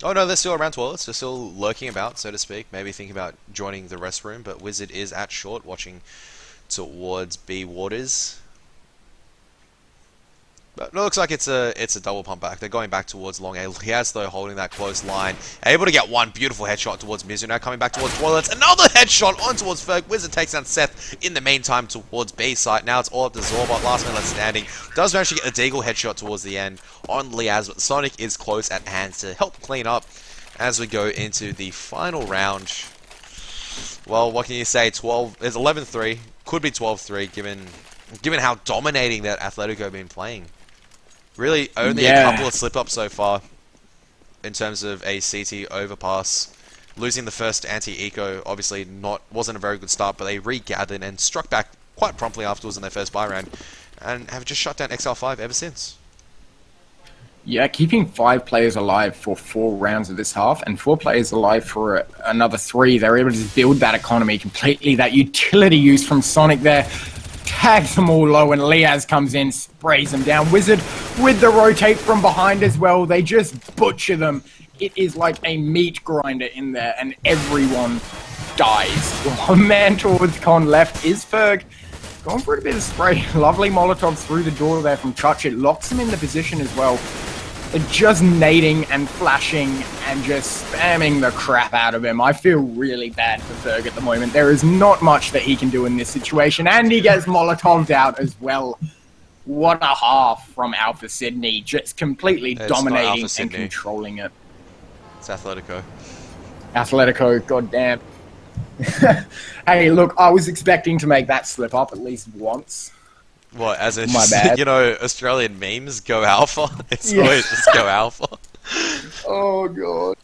Oh no, they're still around toilets. They're still lurking about, so to speak. Maybe thinking about joining the rest room. But Wizard is at short, watching towards B Waters. But it looks like it's a double pump back. They're going back towards long A. Liaz, though, holding that close line. Able to get one beautiful headshot towards Mizu. Now coming back towards toilets. Another headshot on towards Ferg. Wizard takes down Seth in the meantime towards B site. Now it's all up to Zorbot. Last man left standing. Does manage to get a Deagle headshot towards the end on Liaz. But Sonic is close at hand to help clean up as we go into the final round. Well, what can you say? It's 11-3. Could be 12-3 given how dominating that Athletico have been playing. Really, only a couple of slip-ups so far in terms of a CT overpass. Losing the first anti-eco obviously wasn't a very good start, but they regathered and struck back quite promptly afterwards in their first buy round, and have just shut down Exile 5 ever since. Yeah, keeping 5 players alive for 4 rounds of this half, and 4 players alive for another 3. They're able to just build that economy completely. That utility use from Sonic there tags them all low, and Liaz comes in, sprays them down. Wizard with the rotate from behind as well. They just butcher them. It is like a meat grinder in there, and everyone dies. One man towards Con left is Ferg. Going for a bit of spray. Lovely Molotov through the door there from Chuch. It locks him in the position as well. They're just nading and flashing and just spamming the crap out of him. I feel really bad for Ferg at the moment. There is not much that he can do in this situation, and he gets Molotoved out as well. What a half from Alpha Sydney, just completely dominating and controlling it. It's Athletico. Atletico, goddamn. Hey, look, I was expecting to make that slip up at least once. What, as in, My bad. you know, Australian memes, go alpha? It's always just go alpha. Oh, God.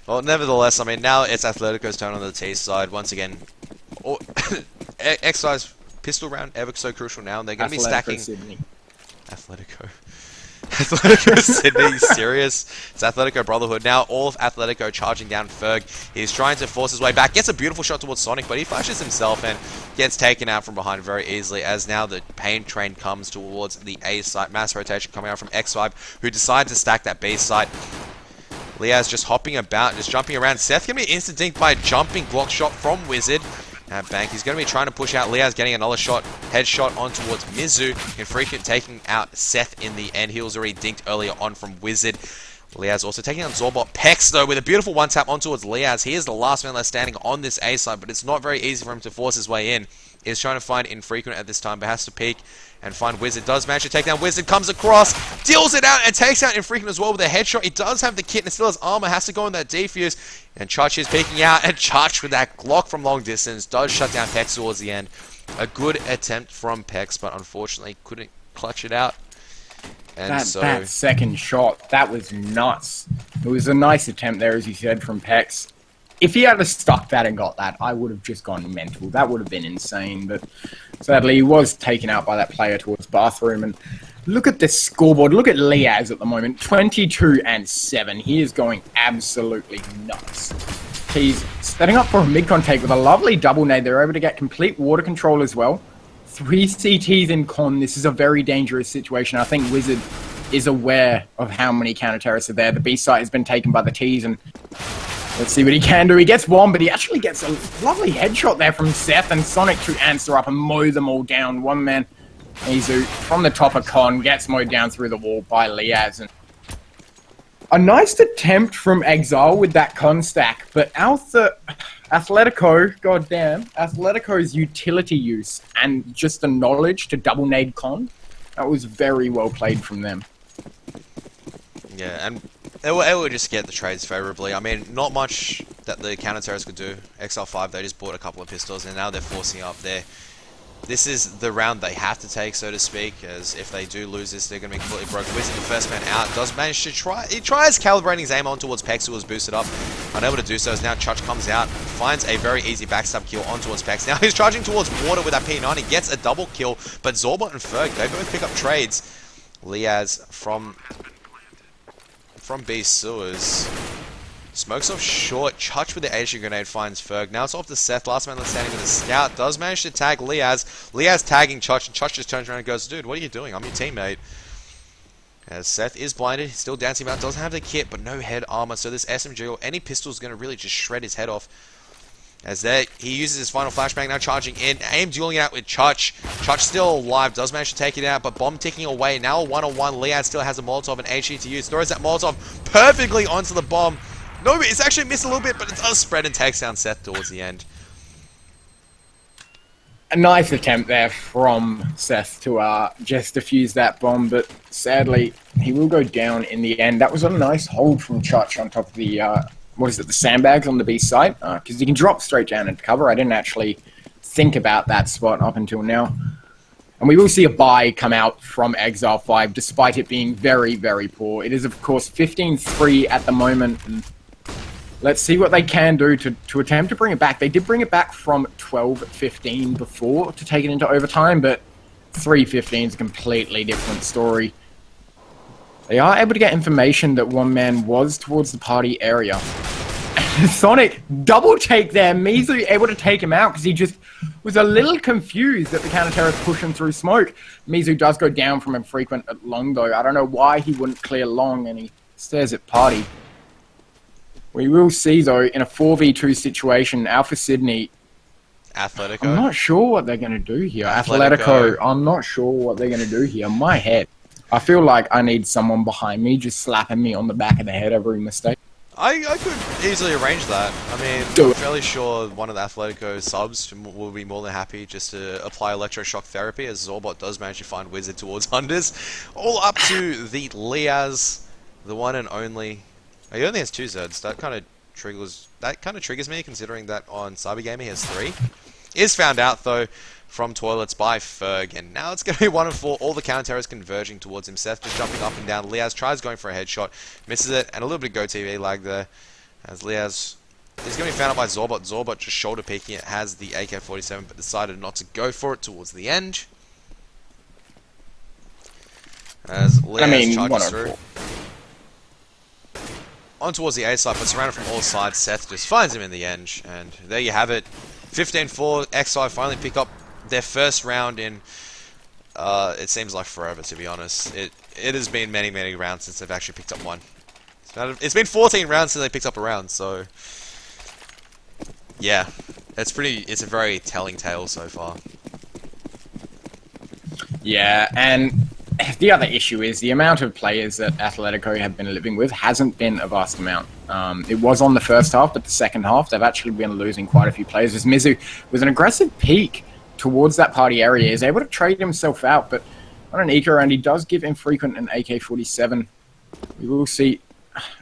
Well, nevertheless, I mean, now it's Atletico's turn on the T side. Once again, Exile's pistol round ever so crucial now, and they're going to be stacking... Sydney. Atletico. Atletico Sydney, serious? It's Athletico Brotherhood. Now all of Atletico charging down Ferg. He's trying to force his way back. Gets a beautiful shot towards Sonic, but he flashes himself and gets taken out from behind very easily, as now the pain train comes towards the A site. Mass rotation coming out from X5, who decide to stack that B site. Liaz just hopping about, just jumping around. Seth going to be instant dinked by a jumping block shot from Wizard. At Bank, he's going to be trying to push out Liaz, getting another shot, headshot on towards Mizu, and Freakin taking out Seth in the end. He was already dinked earlier on from Wizard. Liaz also taking on Zorbot. Pex, though, with a beautiful one-tap on towards Liaz. He is the last man left standing on this A side, but it's not very easy for him to force his way in. He's trying to find Infrequent at this time, but has to peek and find Wizard. Does manage to take down Wizard, comes across, deals it out, and takes out Infrequent as well with a headshot. He does have the kit and still has armor, has to go on that defuse. And Chuch is peeking out, and Chuch with that Glock from long distance does shut down Pex towards the end. A good attempt from Pex, but unfortunately couldn't clutch it out. And that second shot, that was nuts. It was a nice attempt there, as you said, from Pex. If he had stuck that and got that, I would have just gone mental. That would have been insane, but sadly he was taken out by that player towards bathroom. And look at this scoreboard. Look at Liaz at the moment, 22-7. He is going absolutely nuts. He's setting up for a mid-con take with a lovely double nade. They're able to get complete water control as well. 3 CTs in con. This is a very dangerous situation. I think Wizard is aware of how many counter-terrorists are there. The B site has been taken by the Ts, and let's see what he can do. He gets one, but he actually gets a lovely headshot there from Seth, and Sonic to answer up and mow them all down. One man, Mizu, from the top of con, gets mowed down through the wall by Liaz. And a nice attempt from Exile with that con stack, but Athletico, goddamn, Athletico's utility use and just the knowledge to double nade con, that was very well played from them. Yeah, and they were able to just get the trades favorably. I mean, not much that the counter-terrorists could do. XL5, they just bought a couple of pistols, and now they're forcing up there. This is the round they have to take, so to speak, as if they do lose this, they're going to be completely broken. Wizard, the first man out, does manage to try. He tries calibrating his aim on towards Pex, who was boosted up. Unable to do so, as now Chuch comes out, finds a very easy backstab kill on towards Pex. Now he's charging towards water with that P9. He gets a double kill, but Zorbot and Ferg, they both pick up trades. Liaz from B sewers smokes off short. Chuch with the Asian grenade finds Ferg. Now it's off to Seth. Last man left standing with a scout. Does manage to tag Liaz. Liaz tagging Chuch, and Chuch just turns around and goes, "Dude, what are you doing? I'm your teammate." As Seth is blinded, he's still dancing about, doesn't have the kit, but no head armor, so this SMG or any pistol is going to really just shred his head off. As there, he uses his final flashbang, now charging in, aim dueling it out with Chuch. Chuch still alive, does manage to take it out, but bomb ticking away, now a one-on-one. Liad still has a Molotov and HE to use, throws that Molotov perfectly onto the bomb. No, it's actually missed a little bit, but it does spread and takes down Seth towards the end. A nice attempt there from Seth to just defuse that bomb, but sadly, he will go down in the end. That was a nice hold from Chuch on top of the, the sandbags on the B site, because he can drop straight down into cover. I didn't actually think about that spot up until now. And we will see a buy come out from Exile 5, despite it being very, very poor. It is, of course, 15-3 at the moment. And let's see what they can do to attempt to bring it back. They did bring it back from 12-15 before to take it into overtime, but 3-15 is a completely different story. They are able to get information that one man was towards the party area. Sonic, double take there. Mizu able to take him out because he just was a little confused that the counter-terrorist pushed him through smoke. Mizu does go down from infrequent at long, though. I don't know why he wouldn't clear long, and he stares at party. We will see, though, in a 4v2 situation, Alpha Sydney... Athletico. I'm not sure what they're going to do here. Athletico, I'm not sure what they're going to do here. My head. I feel like I need someone behind me just slapping me on the back of the head every mistake. I could easily arrange that. I mean, I'm fairly sure one of the Athletico subs will be more than happy just to apply electroshock therapy, as Zorbot does manage to find Wizard towards Hunters. All up to the Liaz, the one and only. Oh, he only has 2 Zeds. That kind of triggers me, considering that on Cybergamer he has 3. Is found out though from Toilets by Ferg, and now it's going to be 1-4. All the counter-terrorists converging towards him. Seth just jumping up and down. Liaz tries going for a headshot, misses it, and a little bit of Go TV lag there. As Liaz is going to be found out by Zorbot. Zorbot just shoulder peeking it, has the AK-47, but decided not to go for it towards the end. As Liaz charges through. On towards the A side, but surrounded from all sides. Seth just finds him in the end, and there you have it. 15-4. Exile finally pick up their first round in, it seems like forever, to be honest. It has been many, many rounds since they've actually picked up one. It's been 14 rounds since they picked up a round, so... yeah, it's a very telling tale so far. Yeah, and the other issue is the amount of players that Athletico have been living with hasn't been a vast amount. It was on the first half, but the second half, they've actually been losing quite a few players. As Mizu, with an aggressive peak towards that party area, is able to trade himself out, but on an eco round, he does give Infrequent an AK-47. We will see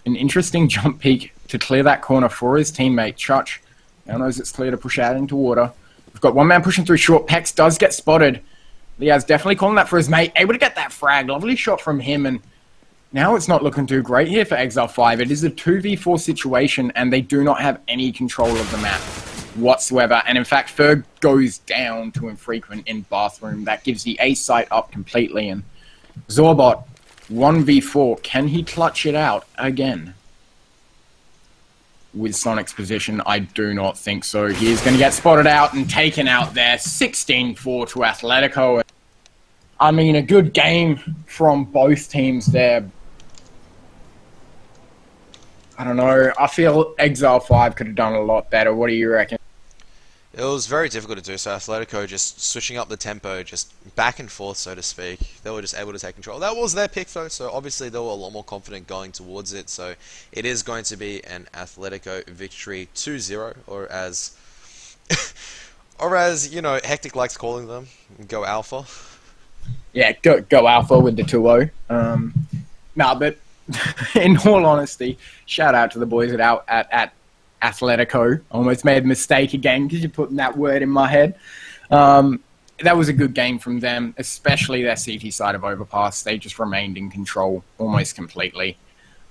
an interesting jump peak to clear that corner for his teammate, Chuch. Now knows it's clear to push out into water. We've got one man pushing through short. Pex does get spotted. Liaz definitely calling that for his mate. Able to get that frag. Lovely shot from him, and now it's not looking too great here for Exile 5. It is a 2v4 situation, and they do not have any control of the map whatsoever. And in fact, Ferg goes down to Infrequent in Bathroom. That gives the A site up completely. And Zorbot, 1v4. Can he clutch it out again? With Sonic's position, I do not think so. He's going to get spotted out and taken out there. 16-4 to Athletico. I mean, a good game from both teams there. I don't know. I feel Exile 5 could have done a lot better. What do you reckon? It was very difficult to do, so Athletico just switching up the tempo, just back and forth, so to speak. They were just able to take control. That was their pick, though, so obviously they were a lot more confident going towards it, so it is going to be an Athletico victory 2-0, or as, you know, Hectic likes calling them, go Alpha. Yeah, go Alpha with the 2-0. But in all honesty, shout out to the boys at Athletico. Almost made a mistake again because you're putting that word in my head. That was a good game from them, especially their CT side of Overpass. They just remained in control almost completely.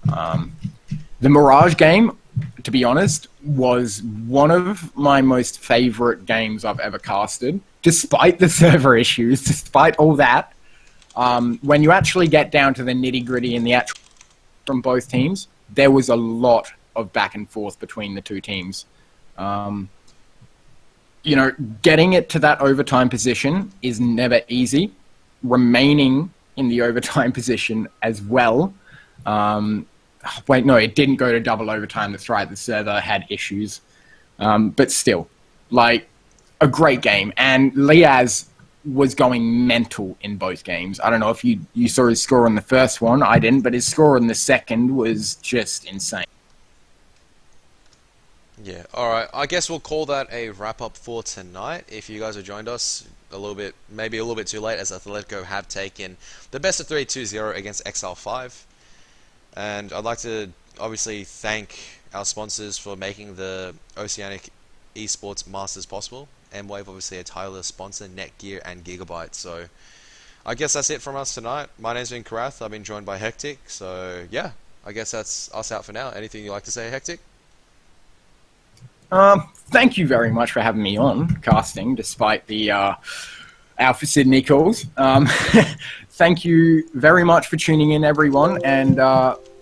The Mirage game, to be honest, was one of my most favorite games I've ever casted, despite the server issues, despite all that. When you actually get down to the nitty-gritty in the actual from both teams, there was a lot of back and forth between the two teams. You know, getting it to that overtime position is never easy. Remaining in the overtime position as well. Wait, no, it didn't go to double overtime. That's right. The server had issues. But still, like, a great game. And Liaz was going mental in both games. I don't know if you saw his score in the first one. I didn't, but his score in the second was just insane. Yeah, alright. I guess we'll call that a wrap-up for tonight. If you guys have joined us maybe a little bit too late, as Athletico have taken the best of 3 2-0 against Exile 5. And I'd like to obviously thank our sponsors for making the Oceanic Esports Masters possible. M-Wave, obviously a tireless sponsor, Netgear and Gigabyte. So I guess that's it from us tonight. My name's been Karath. I've been joined by Hectic. So yeah, I guess that's us out for now. Anything you'd like to say, Hectic? Thank you very much for having me on casting, despite the Alpha Sydney calls. Thank you very much for tuning in, everyone, and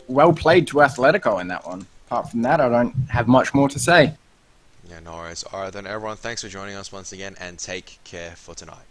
well played to Athletico in that one. Apart from that, I don't have much more to say. Yeah, no worries. Alright then, everyone, thanks for joining us once again, and take care for tonight.